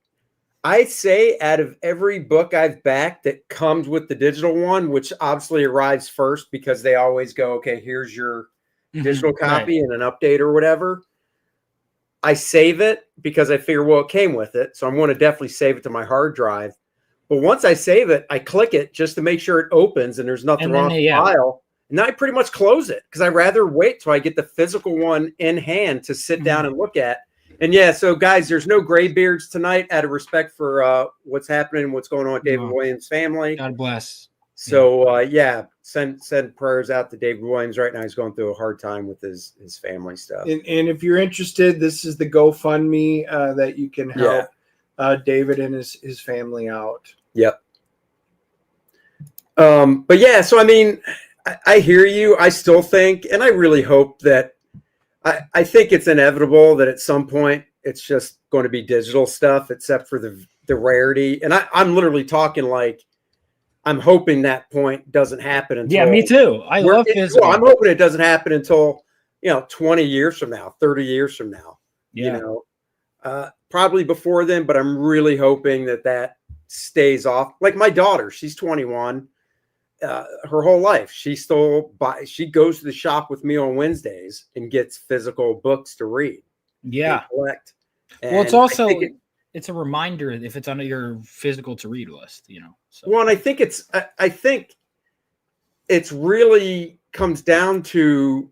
I say out of every book I've backed that comes with the digital one, which obviously arrives first because they always go, okay, here's your digital copy and an update or whatever. I save it because I figure, well, it came with it. So I'm going to definitely save it to my hard drive. But once I save it, I click it just to make sure it opens and there's nothing wrong with the file. And then I pretty much close it because I'd rather wait till I get the physical one in hand to sit down and look at. And yeah, so guys, there's no graybeards tonight out of respect for what's happening, what's going on with David Williams' family. God bless. So send prayers out to David Williams right now. He's going through a hard time with his family stuff. And if you're interested, this is the GoFundMe that you can help David and his family out. Yep. But yeah, so I mean, I hear you. I still think, and I really hope that I think it's inevitable that at some point it's just going to be digital stuff, except for the rarity. And I'm literally talking like I'm hoping that point doesn't happen until me too. I love physical. I'm hoping it doesn't happen until 20 years from now, 30 years from now. Yeah. Probably before then, but I'm really hoping that stays off. Like my daughter, she's 21. Her whole life, she goes to the shop with me on Wednesdays and gets physical books to read. Yeah. Collect. Well, it's also it's a reminder if it's on your physical to read list, So. Well, and I think it's really comes down to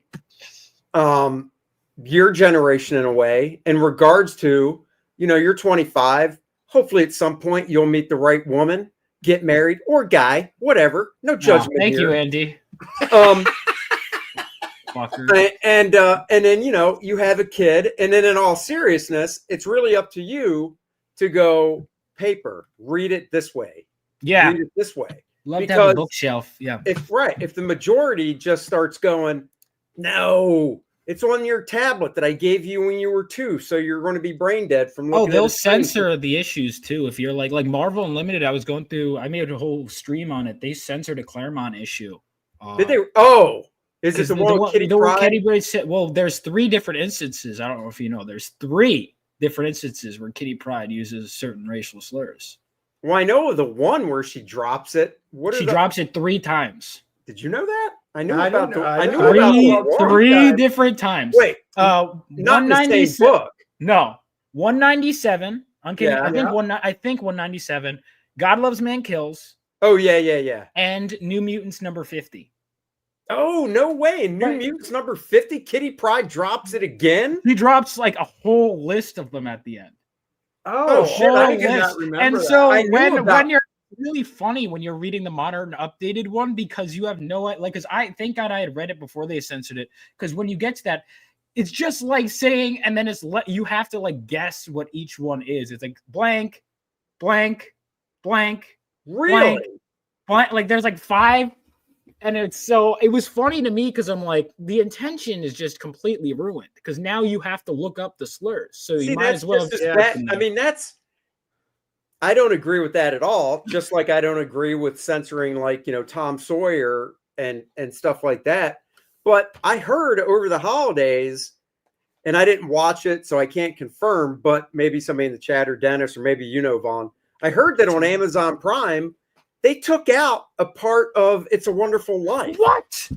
your generation in a way, in regards to, you're 25. Hopefully at some point you'll meet the right woman, get married, or guy, whatever. No judgment. Thank here. you, Andy. And then you have a kid, and then in all seriousness, it's really up to you to go paper, read it this way. Yeah. Read it this way. Love to have a bookshelf. Yeah. If the majority just starts going, no, it's on your tablet that I gave you when you were 2, so you're going to be brain dead from looking. They'll censor the issues too. If you're like Marvel Unlimited, I made a whole stream on it. They censored a Claremont issue. Did they? Oh, is it the one with Kitty Pryde? Kitty Pryde said, well, there's 3 different instances. I don't know if you know. There's 3 different instances where Kitty Pryde uses certain racial slurs. Well, I know of the one where she drops it. She drops it 3 times. Did you know that? I knew I about know. Three different times. Wait, not in the same book. No, 197. I think 197. God Loves Man Kills. Oh yeah. And New Mutants number 50. Oh no way! New Mutants number 50. Kitty Pryde drops it again. He drops like a whole list of them at the end. Oh shit! I did not remember. And so when you're really funny when you're reading the modern updated one, because you have no because I thank God I had read it before they censored it, because when you get to that, it's just like saying, and then you have to like guess what each one is. It's like blank, blank, blank, really blank. Like there's like 5, and it was funny to me because I'm like, the intention is just completely ruined because now you have to look up the slurs. So you might as well. I don't agree with that at all. Just like I don't agree with censoring like, Tom Sawyer and stuff like that. But I heard over the holidays, and I didn't watch it, so I can't confirm, but maybe somebody in the chat or Dennis, or maybe Vaughn. I heard that on Amazon Prime, they took out a part of It's a Wonderful Life. What?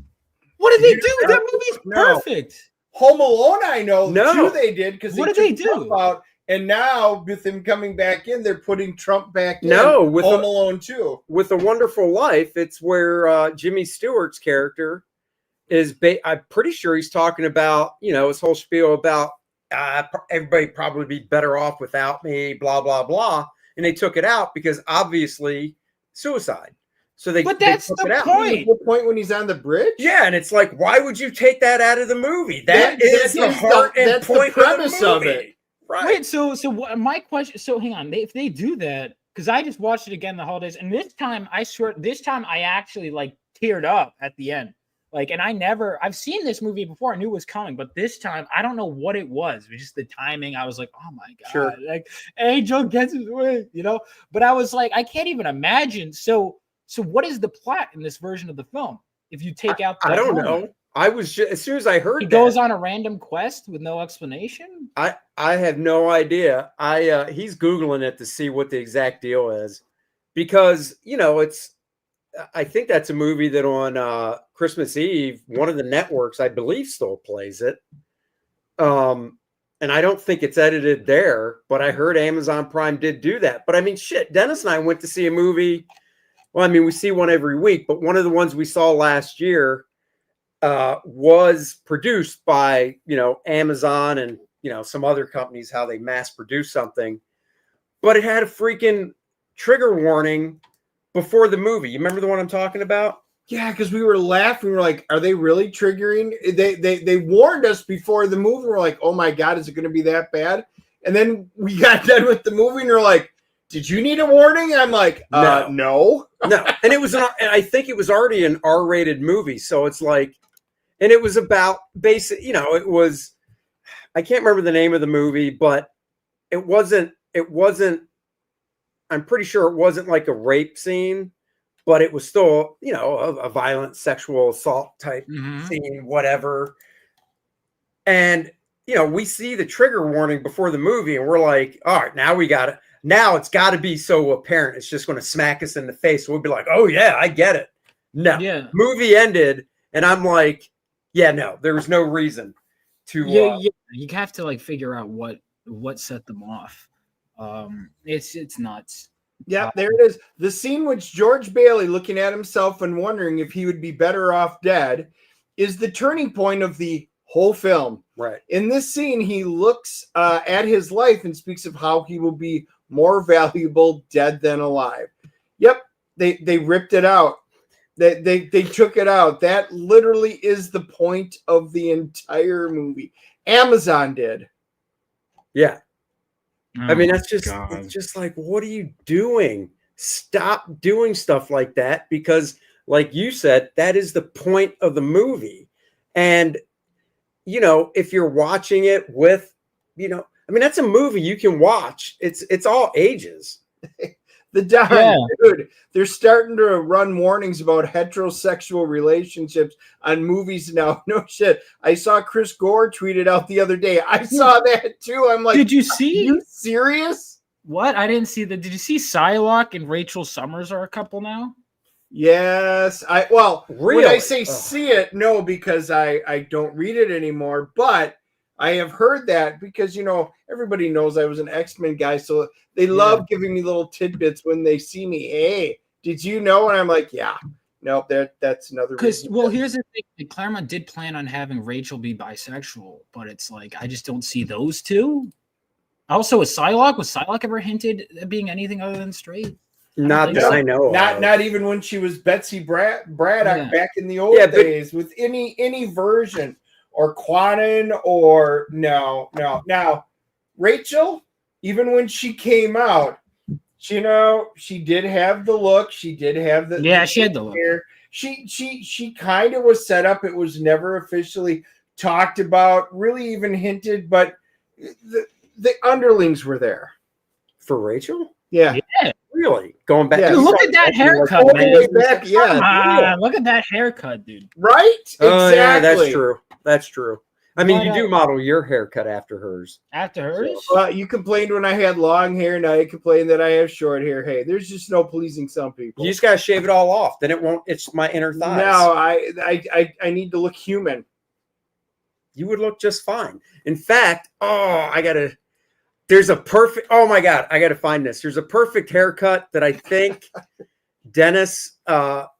What did they do? That movie's perfect. Home Alone, I know. Too, they did because what did they do? And now with him coming back in, they're putting Trump back in. No, with Home Alone 2. With A Wonderful Life, it's where Jimmy Stewart's character is. I'm pretty sure he's talking about, his whole spiel about everybody probably be better off without me, blah, blah, blah. And they took it out because obviously suicide. So but that's took the it out. point. The point when he's on the bridge? Yeah, and it's like, why would you take that out of the movie? That is the heart and point premise of it. Right. Wait, so my question, so hang on, if they do that, because I just watched it again the holidays, and this time I actually like teared up at the end. Like, and I've seen this movie before. I knew it was coming, but this time I don't know what it was. It was just the timing. I was like, oh my God, Sure. like Angel gets his way, you know? But I was like, I can't even imagine. So what is the plot in this version of the film? If you take out, I don't know. I was just, as soon as I heard he goes on a random quest with no explanation. I have no idea. He's Googling it to see what the exact deal is, because, you know, I think that's a movie that on Christmas Eve, one of the networks, I believe, still plays it. And I don't think it's edited there, but I heard Amazon Prime did do that. But I mean, shit, Dennis and I went to see a movie. Well, I mean, we see one every week, but one of the ones we saw last year was produced by, you know, Amazon and, you know, some other companies, how they mass produce something. But it had a freaking trigger warning before the movie. You remember the one I'm talking about? Yeah, because we were laughing. We were like, are they really triggering? They warned us before the movie. We're like, oh my God, is it going to be that bad? And then we got done with the movie and we're like, did you need a warning? I'm like, no. And it was, and I think it was already an R-rated movie. So it's like, and it was about basic, you know, it was, I can't remember the name of the movie, but it wasn't, I'm pretty sure it wasn't like a rape scene, but it was still, you know, a violent sexual assault type scene, whatever. And, you know, we see the trigger warning before the movie and we're like, all right, now it's got to be so apparent. It's just going to smack us in the face. We'll be like, oh yeah, I get it. No, movie ended. And I'm like, yeah, no, there was no reason to. You have to like figure out what set them off. It's nuts. Yeah, there it is. The scene with George Bailey looking at himself and wondering if he would be better off dead is the turning point of the whole film. Right. In this scene, he looks at his life and speaks of how he will be more valuable dead than alive. Yep, they ripped it out. They took it out. That literally is the point of the entire movie. Amazon did. Yeah. Oh, I mean, it's just like, what are you doing? Stop doing stuff like that, because like you said, that is the point of the movie. And, you know, if you're watching it with, you know, I mean, that's a movie you can watch. It's all ages. Dude, they're starting to run warnings about heterosexual relationships on movies now. No shit. I saw Chris Gore tweeted out the other day. I saw that too. I'm like, did you see? Are you serious? What? I didn't see that. Did you see Psylocke and Rachel Summers are a couple now? Yes. Really? When I say see it, no, because I don't read it anymore. But I have heard that because, you know, everybody knows I was an X-Men guy. So they love giving me little tidbits when they see me. Hey, did you know? And I'm like, yeah, no, that's another reason. Well, here's the thing. Claremont did plan on having Rachel be bisexual, but it's like, I just don't see those two. Also, was Psylocke ever hinted at being anything other than straight? Not that I know. Not even when she was Betsy Braddock back in the old days with any version. Or Quanon, or no. Now, Rachel, even when she came out, you know, she did have the look. She did have the she had the look. Hair. She kind of was set up. It was never officially talked about, really even hinted, but the underlings were there for Rachel. Yeah. Really? Going back. Dude, look at that haircut, man. Look at that haircut, dude. Right? Exactly. Yeah, that's true. That's true. I mean, you do model your haircut after hers. After hers? So, you complained when I had long hair. Now you complain that I have short hair. Hey, there's just no pleasing some people. You just gotta shave it all off. Then it won't. It's my inner thighs. No, I need to look human. You would look just fine. In fact, there's a perfect. Oh my God, I gotta find this. There's a perfect haircut that I think Dennis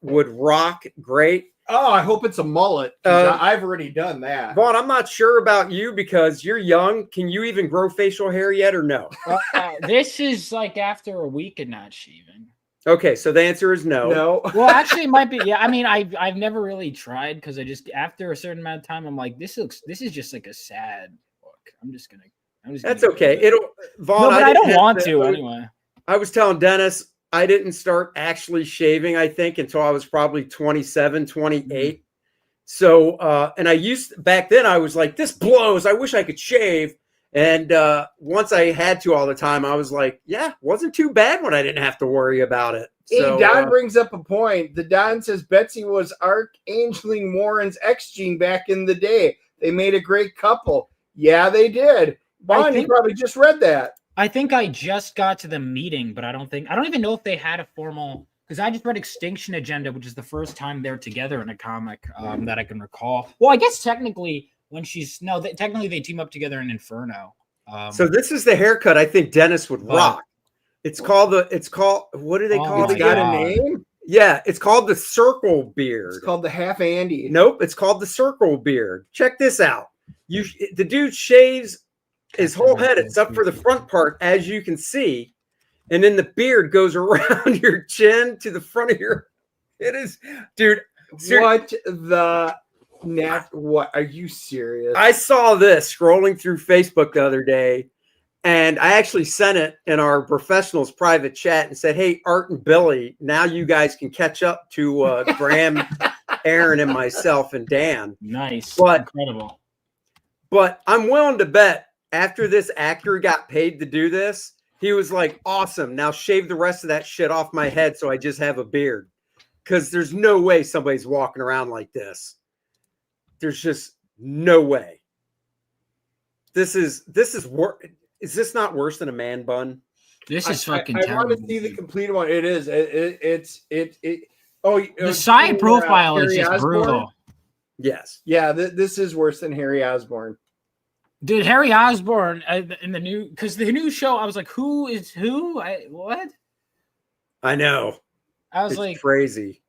would rock great. Oh, I hope it's a mullet. I've already done that. Vaughn, I'm not sure about you because you're young. Can you even grow facial hair yet or no? This is like after a week of not shaving. Okay, so the answer is no. No. Well, actually, it might be. Yeah, I mean, I've never really tried because I just after a certain amount of time, I'm like, this is just like a sad look. I'm just gonna. That's okay. Vaughn. No, but I don't want to anyway. I was telling Dennis I didn't start actually shaving, I think, until I was probably 27, 28. So, and back then I was like, this blows. I wish I could shave. And once I had to all the time, I was like, yeah, wasn't too bad when I didn't have to worry about it. Hey, So, Don brings up a point. The Don says Betsy was Archangeling Warren's ex-Gene back in the day. They made a great couple. Yeah, they did. Vaughn, you probably just read that. I think I just got to the meeting, but I don't even know if they had a formal, because I just read Extinction Agenda, which is the first time they're together in a comic that I can recall. Well, I guess technically technically they team up together in Inferno. So this is the haircut I think Dennis would rock. It's called what do they call it? It's got a name? Yeah, it's called the circle beard. It's called the half Andy. Nope, it's called the circle beard. Check this out. The dude shaves his whole head except for the front part, as you can see, and then the beard goes around your chin to the front of your. It is, dude. What are you serious? I saw this scrolling through Facebook the other day, and I actually sent it in our professionals private chat and said, "Hey, Art and Billy, now you guys can catch up to Graham, Aaron, and myself and Dan." Nice, incredible. But I'm willing to bet after this actor got paid to do this, he was like, awesome. Now shave the rest of that shit off my head so I just have a beard. Because there's no way somebody's walking around like this. There's just no way. This is worse. Is this not worse than a man bun? This is fucking I terrible. want to see the complete one. It is. The side profile is just brutal. Yes. Yeah, this is worse than Harry Osborn. Dude, Harry Osborn in the new show, I was like, who is who? What? I know. I was it's like crazy.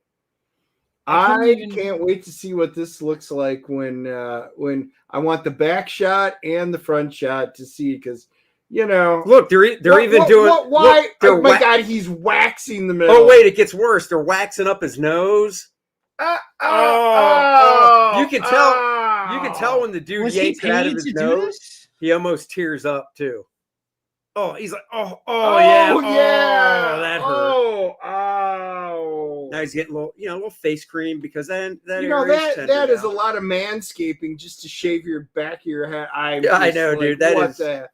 I can't wait to see what this looks like when I want the back shot and the front shot to see, because look, they're even doing. Why? Oh my God, he's waxing the middle. Oh wait, it gets worse. They're waxing up his nose. You can tell. You can tell when the dude yanks it out of his nose. He almost tears up too. Oh, he's like, oh yeah, that hurt. Now he's getting a little face cream because that is a lot of manscaping just to shave your back of your head. I know, like, dude.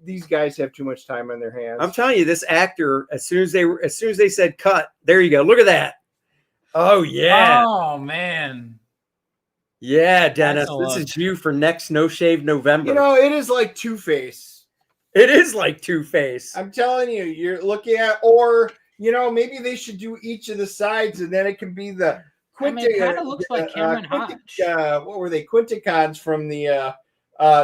These guys have too much time on their hands. I'm telling you, this actor, as soon as they said cut, there you go. Look at that. Oh yeah. Oh man. Yeah, Dennis, this is you for next No Shave November. It is like Two-Face. It is like Two-Face. I'm telling you, you're looking at, or maybe they should do each of the sides, and then it can be the. It kind of looks like Cameron Hodge. What were they? Quinticons from the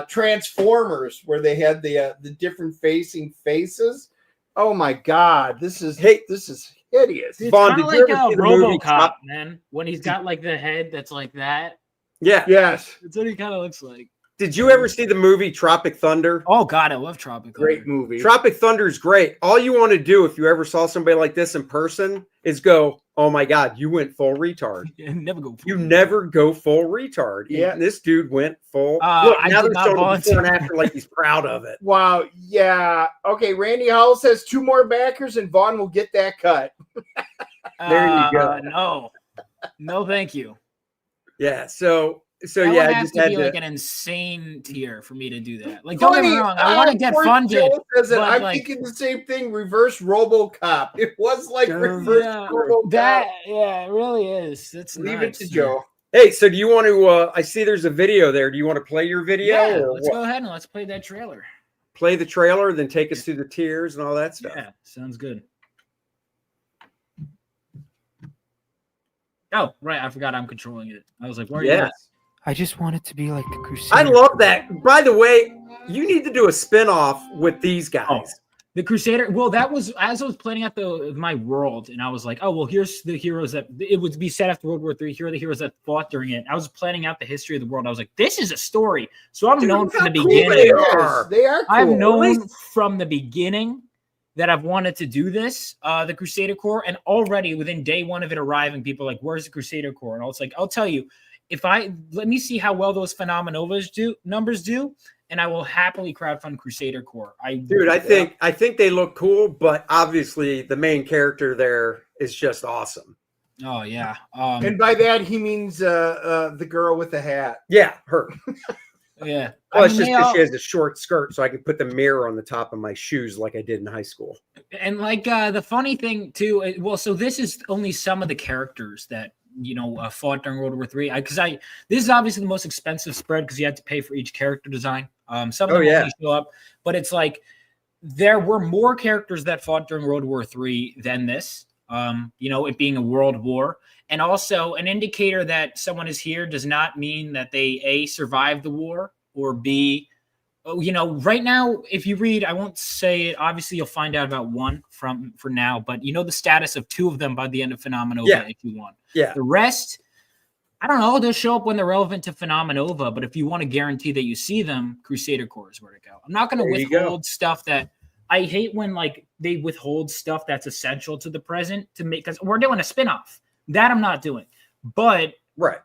Transformers, where they had the different facing faces. Oh my God, this is hideous. It's Vaughn, kind of like a RoboCop, man. When he's got like the head that's like that. Yeah. Yes. That's what he kind of looks like. Did you ever see the movie Tropic Thunder? Oh God, I love Tropic Thunder. Great movie. Tropic Thunder is great. All you want to do if you ever saw somebody like this in person is go, oh my God, you went full retard. You never go full retard. Yeah. And this dude went full. Look, now they're showing him before and after like he's proud of it. Wow. Yeah. Okay. Randy Howell says 2 more backers and Vaughn will get that cut. There you go. No, thank you. Yeah. So that yeah, would I have just to had be to like an insane tier for me to do that. Like, don't get me wrong, I want to get funded. I'm thinking the same thing. Reverse RoboCop. It was like reverse RoboCop. It really is. That's leave it to Joe. Hey, so do you want to? I see there's a video there. Do you want to play your video? Yeah, let's go ahead and let's play that trailer. Play the trailer, then take us through the tiers and all that stuff. Yeah, sounds good. Oh, right. I forgot I'm controlling it. I was like, where are you at? I just want it to be like the Crusader. I love that. By the way, you need to do a spin-off with these guys. Oh, the Crusader. Well, that was as I was planning out my world, and I was like, oh, well, here's the heroes that it would be set after World War III. Here are the heroes that fought during it. I was planning out the history of the world. I was like, this is a story. So I'm known from the beginning. They are cool. I've known from the beginning that I've wanted to do this, the Crusader Corps, and already within day one of it arriving, people are like, where's the Crusader Corps? And I was like, I'll tell you, let me see how well those Phenomenovas numbers do, and I will happily crowdfund Crusader Corps. I think they look cool, but obviously the main character there is just awesome. Oh yeah. And by that he means the girl with the hat. Yeah, her. Yeah. Well, I it's mean, just because she has a short skirt, so I can put the mirror on the top of my shoes like I did in high school. and like the funny thing too, well, so this is only some of the characters that fought during World War III. Because this is obviously the most expensive spread because you had to pay for each character design. Some of them only show up, but it's like there were more characters that fought during World War III than this. It being a world war. And also an indicator that someone is here does not mean that they A, survived the war, or B, right now, if you read, I won't say it, obviously you'll find out about one for now, but the status of two of them by the end of Phenomenova Issue 1. Yeah. The rest, I don't know, they'll show up when they're relevant to Phenomenova, but if you want to guarantee that you see them, Crusader Core is where to go. I'm not going to withhold stuff that I hate when they withhold stuff that's essential to the present to make, because we're doing a spinoff. That I'm not doing. But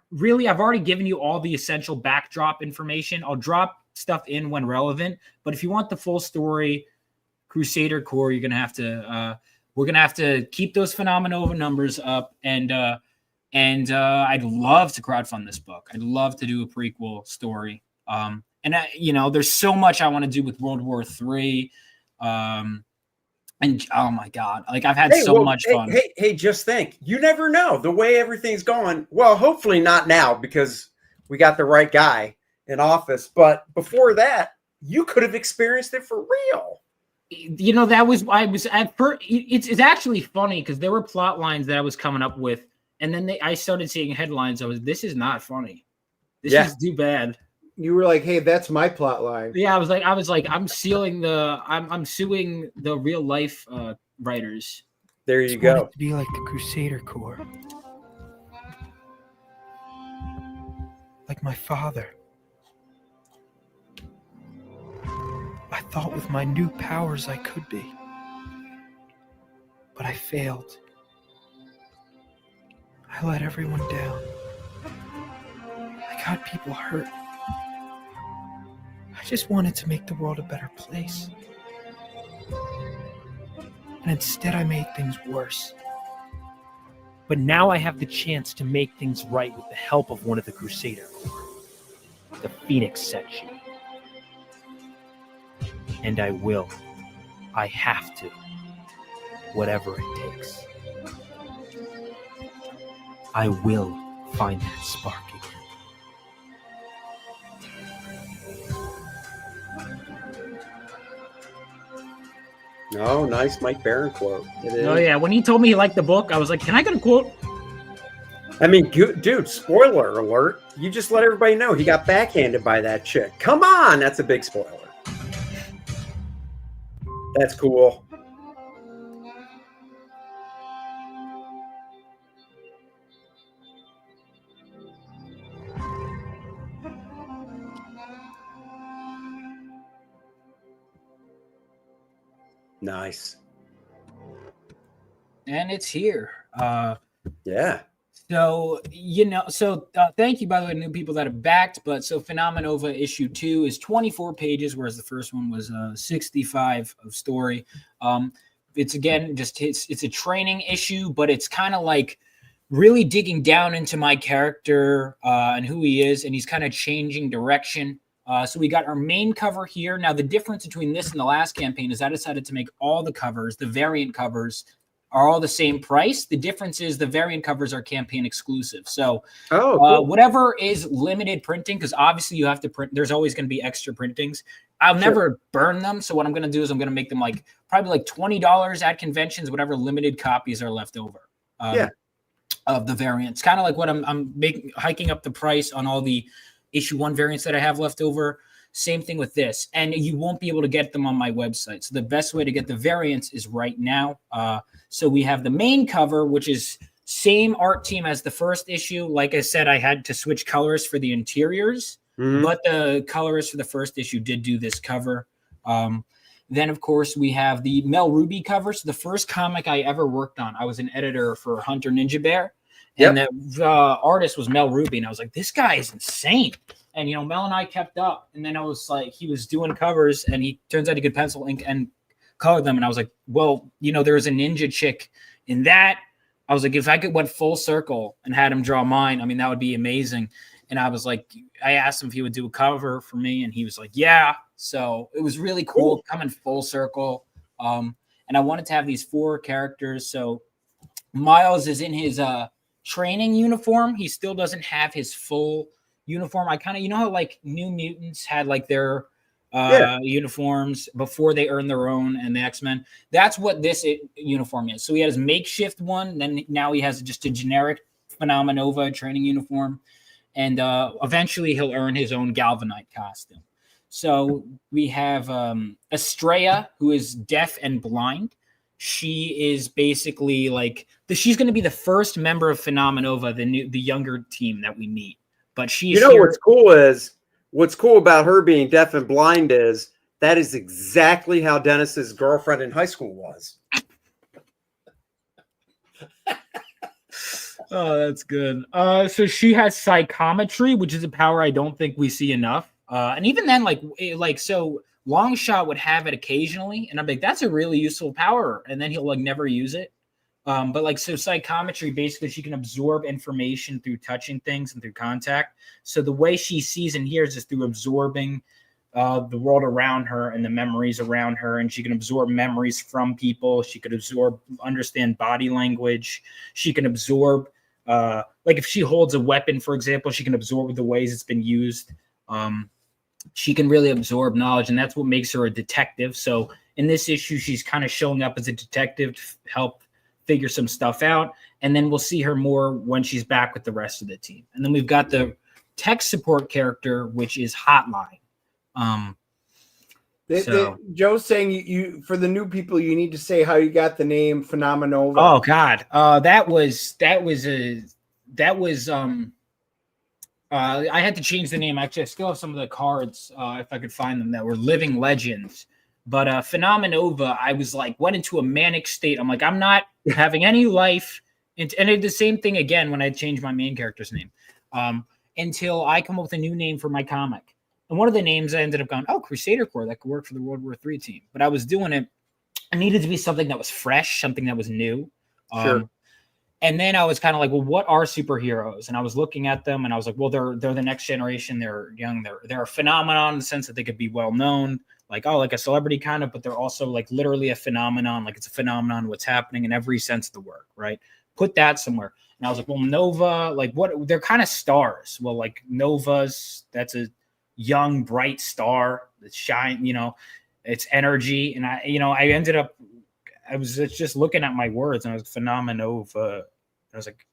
really, I've already given you all the essential backdrop information. I'll drop stuff in when relevant. But if you want the full story, Crusader Core, you're gonna have to. We're gonna have to keep those Phenomenova numbers up, and I'd love to crowdfund this book. I'd love to do a prequel story. There's so much I want to do with World War III. And oh my God, I've had much fun. Hey, just think, you never know the way everything's going. Well, hopefully not now because we got the right guy in office. But before that, you could have experienced it for real. That was I was at first. It's actually funny because there were plot lines that I was coming up with, and then I started seeing headlines. This is not funny. This is too bad. You were like, hey, that's my plot line. Yeah, I was like, I'm suing the real life writers. There you go. To be like the Crusader Corps, like my father. I thought with my new powers I could be, but I failed. I let everyone down. I got people hurt. I just wanted to make the world a better place. And instead I made things worse. But now I have the chance to make things right with the help of one of the Crusader Corps. The Phoenix section. And I will. I have to. Whatever it takes. I will find that spark again. Oh, nice Mike Barron quote. It is. Oh yeah, when he told me he liked the book, I was like, "Can I get a quote?" I mean, dude, spoiler alert. You just let everybody know he got backhanded by that chick. Come on, that's a big spoiler. That's cool. Nice. And it's here. Yeah. So, thank you, by the way, to new people that have backed. But so Phenomenova Issue 2 is 24 pages, whereas the first one was 65 of story. It's again, it's a training issue, but it's kind of like really digging down into my character and who he is. And he's kind of changing direction. So we got our main cover here. Now, the difference between this and the last campaign is I decided to make all the covers, the variant covers, are all the same price. The difference is the variant covers are campaign exclusive. So cool. Whatever is limited printing, because obviously you have to print, there's always going to be extra printings. I'll never burn them. So what I'm going to do is I'm going to make them probably $20 at conventions, whatever limited copies are left over of the variants. Kind of like what I'm hiking up the price on all the issue 1 variants that I have left over. Same thing with this. And you won't be able to get them on my website. So the best way to get the variants is right now. So we have the main cover, which is same art team as the first issue. Like I said, I had to switch colors for the interiors, but the colorist for the first issue did do this cover. Then, of course, we have the Mel Ruby cover. So the first comic I ever worked on, I was an editor for Hunter Ninja Bear. And the artist was Mel Ruby. And I was like, this guy is insane. And, Mel and I kept up. And then I was like, he was doing covers. And he turns out he could pencil, ink, and color them. And I was like, well, there was a ninja chick in that. I was like, if I could went full circle and had him draw mine, I mean, that would be amazing. And I was like, I asked him if he would do a cover for me, and he was like, yeah. So it was really cool coming full circle. And I wanted to have these 4 characters. So Miles is in his training uniform. He still doesn't have his full uniform. I kind of, you know how like New Mutants had like their uniforms before they earned their own, and the X-Men. That's what this uniform is. So he had his makeshift one. Then now he has just a generic Phenomenova training uniform. And eventually he'll earn his own Galvanite costume. So we have Estrella, who is deaf and blind. She is basically like she's going to be the first member of Phenomenova, the younger team that we meet. But she's what's cool about her being deaf and blind is that is exactly how Dennis's girlfriend in high school was. Oh, that's good. So she has psychometry, which is a power I don't think we see enough. And even then, so Longshot would have it occasionally, and I'm like, that's a really useful power. And then he'll like never use it. But like, so psychometry, basically she can absorb information through touching things and through contact. So the way she sees and hears is through absorbing the world around her and the memories around her. And she can absorb memories from people. She could understand body language. She can absorb, like if she holds a weapon, for example, she can absorb the ways it's been used. She can really absorb knowledge, and that's what makes her a detective. So in this issue, she's kind of showing up as a detective to help figure some stuff out. And then we'll see her more when she's back with the rest of the team. And then we've got the tech support character, which is Hotline. Joe's saying you for the new people, you need to say how you got the name Phenomenova. Oh God. I had to change the name. Actually, I still have some of the cards, if I could find them, that were living legends. But Phenomenova, I was like, went into a manic state. I'm like, I'm not having any life. And I did the same thing again when I changed my main character's name, until I come up with a new name for my comic. And one of the names I ended up going, Crusader Corps, that could work for the World War III team. But I was doing it. I needed to be something that was fresh, something that was new. Sure. And then I was kind of like, well, what are superheroes? And I was looking at them, and I was like, well, they're the next generation. They're young. They're a phenomenon in the sense that they could be well known, like a celebrity kind of, but they're also like literally a phenomenon. Like it's a phenomenon, what's happening in every sense of the word, right? Put that somewhere. And I was like, well, Nova, like what? They're kind of stars. Well, like Nova's, that's a young, bright star that shine. It's energy. And I ended up. I was just looking at my words, and I was Phenomenova. I was like,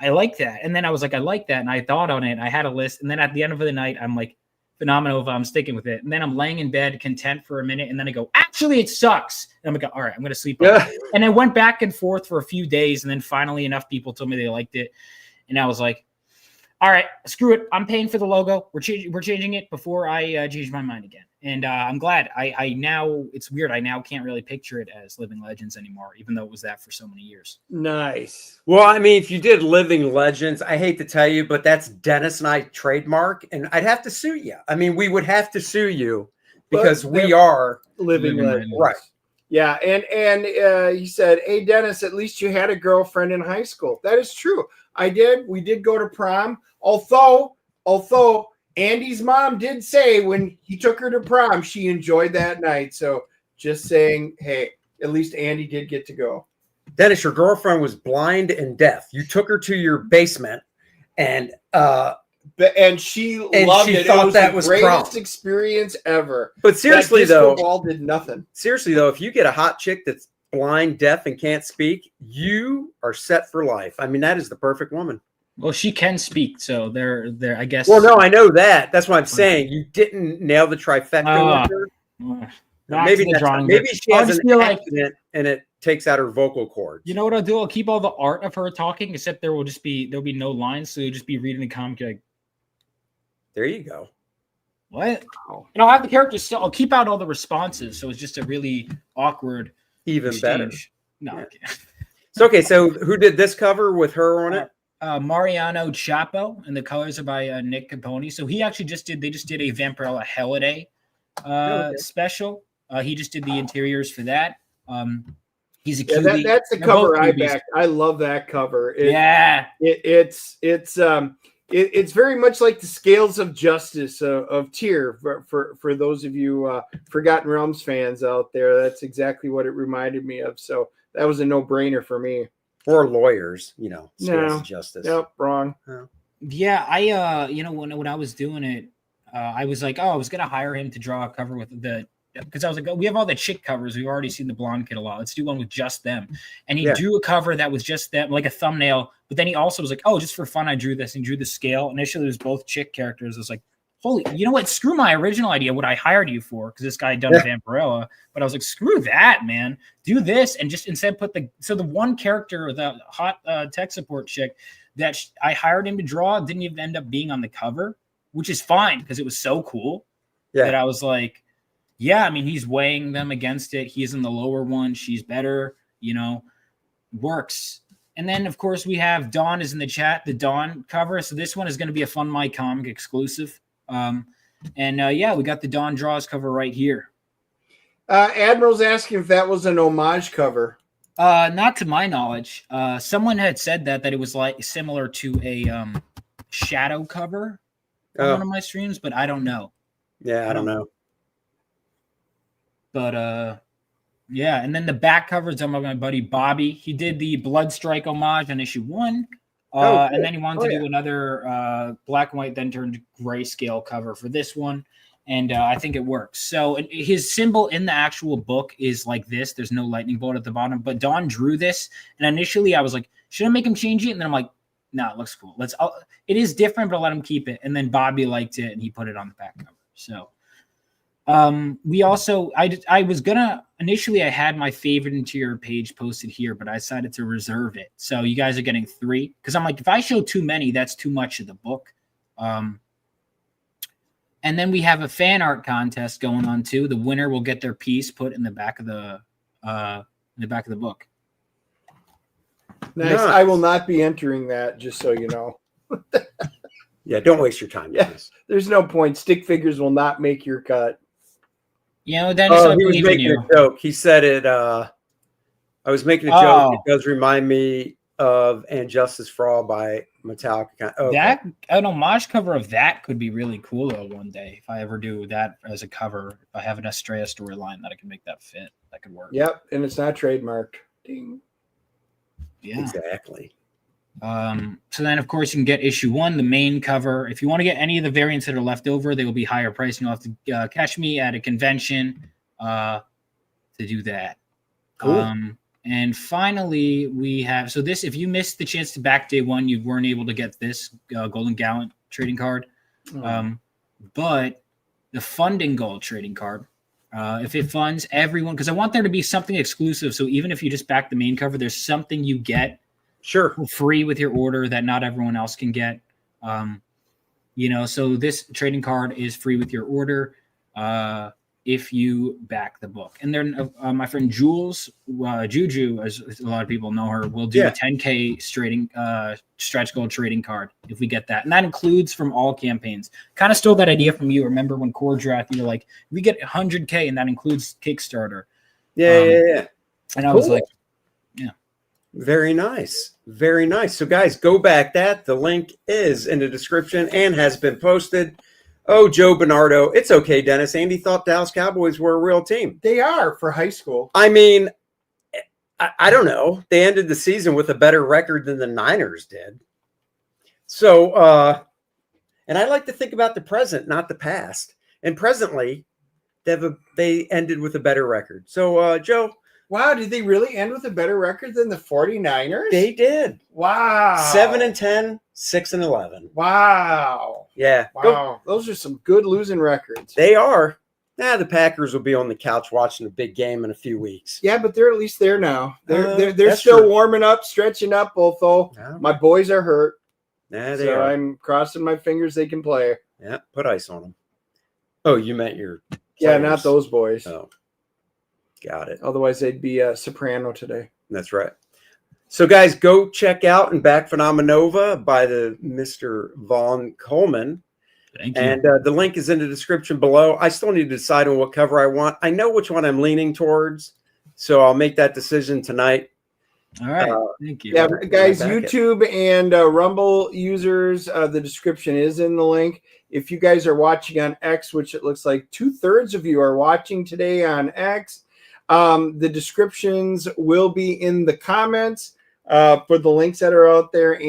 I like that. And then I was like, I like that. And I thought on it. I had a list. And then at the end of the night, I'm like, Phenomenova, I'm sticking with it. And then I'm laying in bed content for a minute. And then I go, actually, it sucks. And I'm like, all right, I'm going to sleep. And I went back and forth for a few days. And then finally enough people told me they liked it. And I was like, all right, screw it. I'm paying for the logo. We're changing it before I change my mind again. And I'm glad. I now, it's weird. I now can't really picture it as Living Legends anymore, even though it was that for so many years. Nice. Well, I mean, if you did Living Legends, I hate to tell you, but that's Dennis and I trademark, and I'd have to sue you. I mean, we would have to sue you because we are Living Legends. Right. Yeah. And he said, hey, Dennis, at least you had a girlfriend in high school. That is true. I did. We did go to prom. Although Andy's mom did say when he took her to prom, she enjoyed that night. So just saying, hey, at least Andy did get to go. Dennis, your girlfriend was blind and deaf. You took her to your basement, and she loved it. Thought it was that the was greatest experience ever. But seriously, though, ball did nothing. Seriously, though, if you get a hot chick that's blind, deaf, and can't speak, you are set for life. I mean, that is the perfect woman. Well, she can speak, so they're I guess. Well, no, I know that. That's what I'm saying. You didn't nail the trifecta with her. Maybe she has an accident and it takes out her vocal cords. You know what I'll do? I'll keep all the art of her talking, except there'll be no lines, so you'll just be reading the comic like. There you go. What? And I'll have the characters still. I'll keep out all the responses, so it's just a really awkward. Even exchange. Better. No. Yeah. So okay, so who did this cover with her on it? Mariano Chapo, and the colors are by Nick Capone. So he actually just did a Vampirella Holiday special. He just did the interiors for that. He's a Yeah, QB. that's the They're both cover I QBs. backed. I love that cover. It's very much like the Scales of Justice of Tyr for those of you Forgotten Realms fans out there. That's exactly what it reminded me of. So that was a no-brainer for me. Or lawyers, Scales No. of Justice. Yep, wrong. Yeah, I when I was doing it, I was like, I was gonna hire him to draw a cover with because I was like, we have all the chick covers. We've already seen the blonde kid a lot. Let's do one with just them. And he drew a cover that was just them, like a thumbnail. But then he also was like, just for fun, I drew this and drew the scale. Initially, it was both chick characters. I was like, holy, you know what? Screw my original idea, what I hired you for, because this guy had done Vampirella. But I was like, screw that, man. Do this and just instead put the one character, the hot tech support chick that I hired him to draw didn't even end up being on the cover, which is fine because it was so cool that I was like, yeah, I mean, he's weighing them against it. He's in the lower one. She's better, works. And then, of course, we have Dawn is in the chat, the Dawn cover. So this one is going to be a Fun My Comic exclusive. We got the Dawn Draws cover right here. Admiral's asking if that was an homage cover. Not to my knowledge. Someone had said that it was like similar to a shadow cover on one of my streams, but I don't know. Yeah, I don't know. But and then the back cover is done by my buddy Bobby. He did the Bloodstrike homage on issue 1. Cool. And then he wanted to do another black and white, then turned grayscale cover for this one. And I think it works. So his symbol in the actual book is like this. There's no lightning bolt at the bottom. But Dawn drew this. And initially I was like, should I make him change it? And then I'm like, no, it looks cool. It is different, but I'll let him keep it. And then Bobby liked it and he put it on the back cover. So we also, I was gonna, initially I had my favorite interior page posted here, but I decided to reserve it. So you guys are getting 3. Because I'm like, if I show too many, that's too much of the book. And then we have a fan art contest going on too. The winner will get their piece put in the back of the book. Nice. I will not be entering that, just so you know. Yeah, don't waste your time. Yes, there's no point. Stick figures will not make your cut. Dennis, he was making a joke. He said it. I was making a joke. It does remind me of And Justice for All by Metallica. That an homage cover of that could be really cool though one day. If I ever do that as a cover, if I have an Estrella storyline that I can make that fit, that could work. Yep, and it's not trademarked. Ding. Yeah, exactly. So then, of course, you can get issue 1, the main cover. If you want to get any of the variants that are left over, they will be higher priced. You'll have to catch me at a convention to do that. Cool. And finally, we have this. If you missed the chance to back day 1, you weren't able to get this Golden Gallant trading card. But the Funding Gold trading card, if it funds everyone, because I want there to be something exclusive. So even if you just back the main cover, there's something you get. Sure. Free with your order that not everyone else can get. So this trading card is free with your order if you back the book. And then my friend Jules, Juju, as a lot of people know her, will do a 10K stretch gold trading card if we get that. And that includes from all campaigns. Kind of stole that idea from you. Remember when Kor-Drath, you were like, we get 100K and that includes Kickstarter. Yeah. And I was like, very nice. Very nice. So, guys, go back that. The link is in the description and has been posted. Oh, Joe Bernardo. It's okay, Dennis. Andy thought Dallas Cowboys were a real team. They are for high school. I mean, I don't know. They ended the season with a better record than the Niners did. So, and I like to think about the present, not the past. And presently, they ended with a better record. So, Joe. Wow, did they really end with a better record than the 49ers? They did. Wow. 7-10, 6-11. Wow. Yeah. Wow. Those are some good losing records. They are. The Packers will be on the couch watching a big game in a few weeks. Yeah, but they're at least there now. They're still warming up, stretching up, although my boys are hurt. Yeah, they are. I'm crossing my fingers they can play. Yeah, put ice on them. Oh, you meant your players. Yeah, not those boys. Oh. Got it. Otherwise, they'd be a soprano today. That's right. So, guys, go check out and back Phenomenova by the Mr. Vaughn Coleman. Thank you. And the link is in the description below. I still need to decide on what cover I want. I know which one I'm leaning towards. So I'll make that decision tonight. All right. Thank you. Yeah, guys, Back it. YouTube and Rumble users, the description is in the link. If you guys are watching on X, which it looks like 2/3 of you are watching today on X, the descriptions will be in the comments for the links that are out there.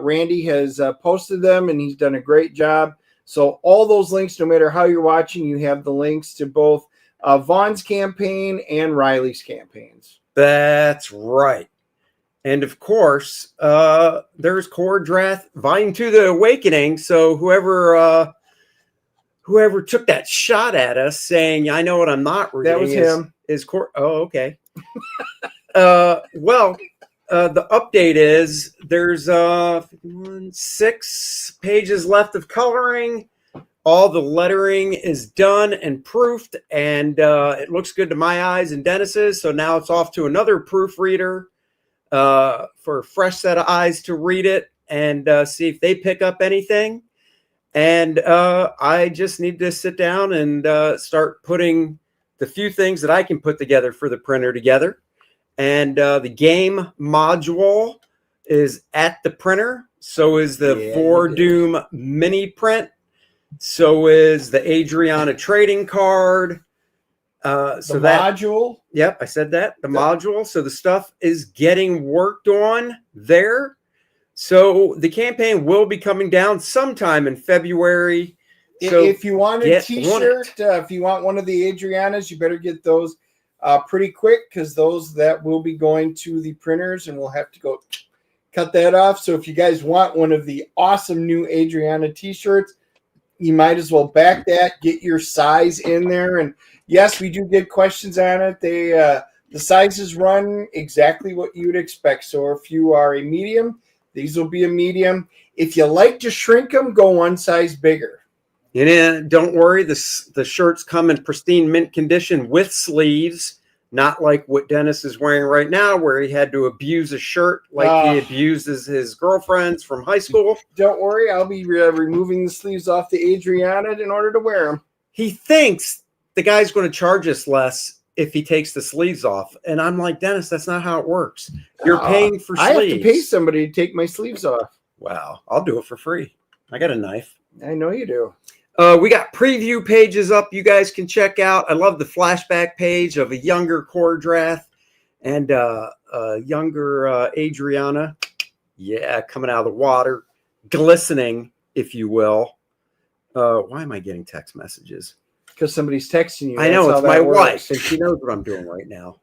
Randy has posted them, and he's done a great job. So all those links, no matter how you're watching, you have the links to both Vaughn's campaign and Reilly's campaigns. That's right. And of course, there's Kor-Drath vying to the awakening. So whoever took that shot at us saying, I know what I'm not reading. That was him. Oh, okay. Well, the update is there's 6 pages left of coloring. All the lettering is done and proofed, and it looks good to my eyes and Dennis's. So now it's off to another proofreader for a fresh set of eyes to read it and see if they pick up anything. And I just need to sit down and start putting the few things that I can put together for the printer together. And the game module is at the printer. So is the Doom mini print. So is the Adriana trading card. So that module. Yep, I said that. The module. So the stuff is getting worked on there. So the campaign will be coming down sometime in February. So if you want a t-shirt, if you want one of the Adrianas, you better get those pretty quick, because those that will be going to the printers, and we'll have to go cut that off. So if you guys want one of the awesome new Adriana t-shirts, you might as well back that, get your size in there. And yes, we do get questions on it. The sizes run exactly what you would expect. So if you are a medium, these will be a medium. If you like to shrink them, go one size bigger. And don't worry, the shirts come in pristine mint condition with sleeves, not like what Dennis is wearing right now, where he had to abuse a shirt like he abuses his girlfriends from high school. Don't worry, I'll be removing the sleeves off the Adriana in order to wear them. He thinks the guy's going to charge us less if he takes the sleeves off. And I'm like, Dennis, that's not how it works. You're paying for sleeves. I have to pay somebody to take my sleeves off. Wow, I'll do it for free. I got a knife. I know you do. We got preview pages up you guys can check out. I love the flashback page of a younger Kor-Drath and a younger Adriana. Yeah, coming out of the water, glistening, if you will. Why am I getting text messages? Because somebody's texting you. I know, it's my wife, and she knows what I'm doing right now.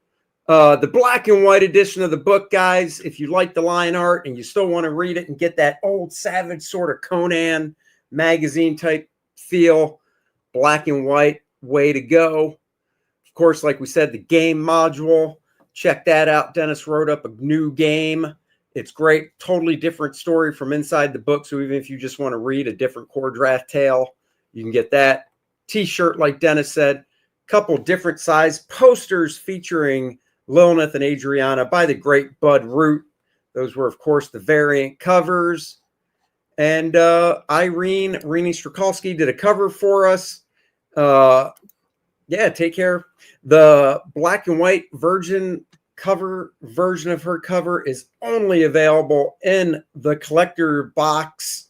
The black and white edition of the book, guys. If you like the line art and you still want to read it and get that old Savage sort of Conan magazine type feel, black and white, way to go. Of course, like we said, the game module, check that out. Dennis wrote up a new game. It's great, totally different story from inside the book. So even if you just want to read a different Kor-Drath tale, you can get that. T-shirt, like Dennis said, couple different size posters featuring Lilith and Adriana by the great Bud Root. Those were, of course, the variant covers. And Rini Strakalski did a cover for us. Yeah, take care. The black and white version of her cover is only available in the collector box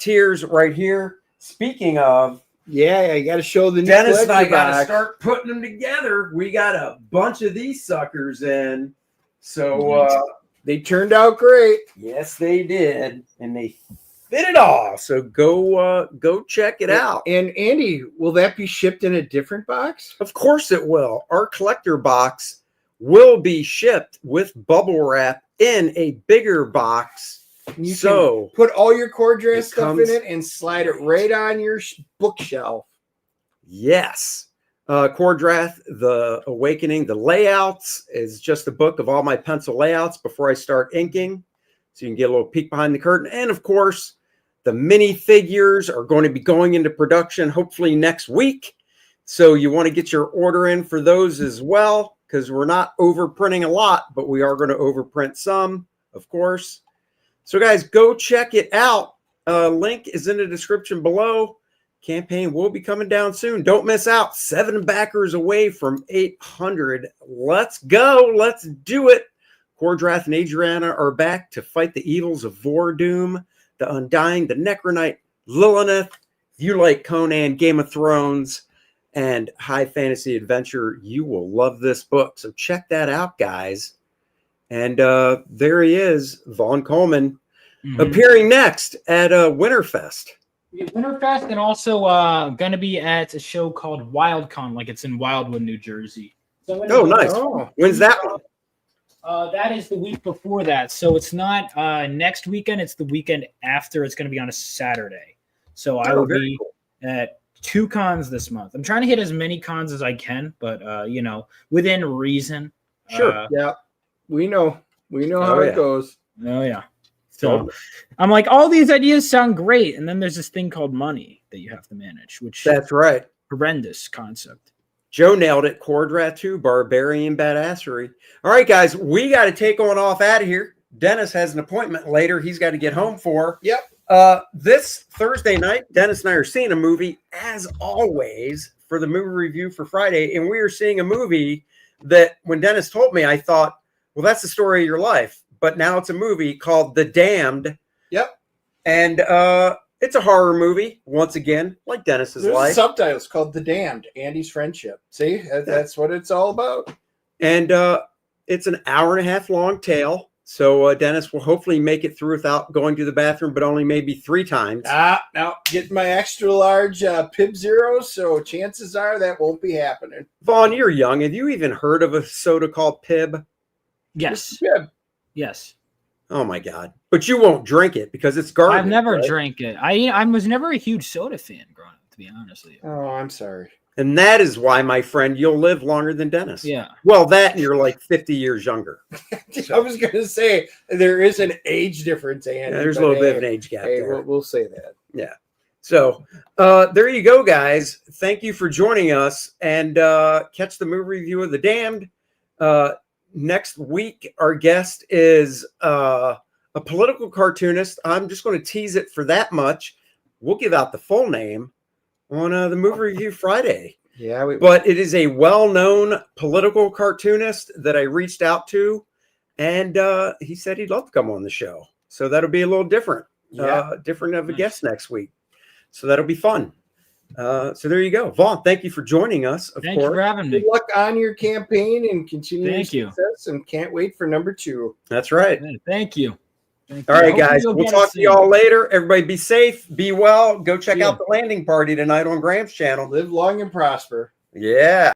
tiers right here. Speaking of, yeah, you got to show the new Dennis and I got to box. start putting them together. We got a bunch of these suckers in. So they turned out great. Yes, they did, and they fit it all. So go check it out. And Andy, will that be shipped in a different box? Of course it will. Our collector box will be shipped with bubble wrap in a bigger box. You can put all your Kor-Drath stuff in it and slide it right on your bookshelf. Yes. Kor-Drath, The Awakening, the layouts is just a book of all my pencil layouts before I start inking. So you can get a little peek behind the curtain. And of course, the mini figures are going to be going into production hopefully next week. So you want to get your order in for those as well, because we're not overprinting a lot, but we are going to overprint some, of course. So guys, go check it out. Link is in the description below. campaign will be coming down soon. Don't miss out. 7 backers away from 800. Let's go. Let's do it. Kor-Drath and Adriana are back to fight the evils of Vordoom, the Undying, the Necronite, Lilith. If you like Conan, Game of Thrones, and high fantasy adventure, you will love this book. So check that out, guys. And there he is, Vaughn Coleman, appearing next at Winterfest. Winterfest, and also going to be at a show called WildCon, like it's in Wildwood, New Jersey. So Nice. When's that one? That is the week before that. So it's not next weekend. It's the weekend after. It's going to be on a Saturday. So I will be at 2 cons this month. I'm trying to hit as many cons as I can, but, within reason. Sure. Yeah. We know how it goes. Oh, yeah. So I'm like, all these ideas sound great. And then there's this thing called money that you have to manage, which That's right. horrendous concept. Joe nailed it. Kor-Drath 2, Barbarian Badassery. All right, guys, we got to take on off out of here. Dennis has an appointment later. He's got to get home for. Yep. This Thursday night, Dennis and I are seeing a movie, as always, for the movie review for Friday. And we are seeing a movie that when Dennis told me, I thought, well, that's the story of your life. But now it's a movie called The Damned. Yep. And it's a horror movie, once again, like Dennis's There's life. subtitles called The Damned, Andy's Friendship. See, that's what it's all about. And it's an hour-and-a-half long tale. So Dennis will hopefully make it through without going to the bathroom, but only maybe 3 times. Now getting my extra large Pib Zero, so chances are that won't be happening. Vaughn, you're young. Have you even heard of a soda called Pib? Yes. Pib. Yes. Oh, my God. But you won't drink it because it's garbage. I've never right? drank it. I was never a huge soda fan growing up, to be honest with you. Oh, I'm sorry. And that is why, my friend, you'll live longer than Dennis. Yeah. Well, that and you're like 50 years younger. I was going to say there is an age difference, Andy. Yeah, there's a little bit of an age gap there. We'll say that. Yeah. So there you go, guys. Thank you for joining us, and catch the movie review of The Damned. Next week, our guest is a political cartoonist. I'm just going to tease it for that much. We'll give out the full name on the movie review Friday. Yeah. But it is a well-known political cartoonist that I reached out to, and he said he'd love to come on the show. So that'll be a little different. Different of a guest next week. So that'll be fun. So there you go. Vaughn, thank you for joining us. Thank you for having me. Good luck on your campaign and continued Thank you. success, and can't wait for number 2. That's right. Thank you. All right, guys. We'll talk to you all later. Everybody be safe. Be well. Go check out the landing party tonight on Graham's channel. Live long and prosper. Yeah.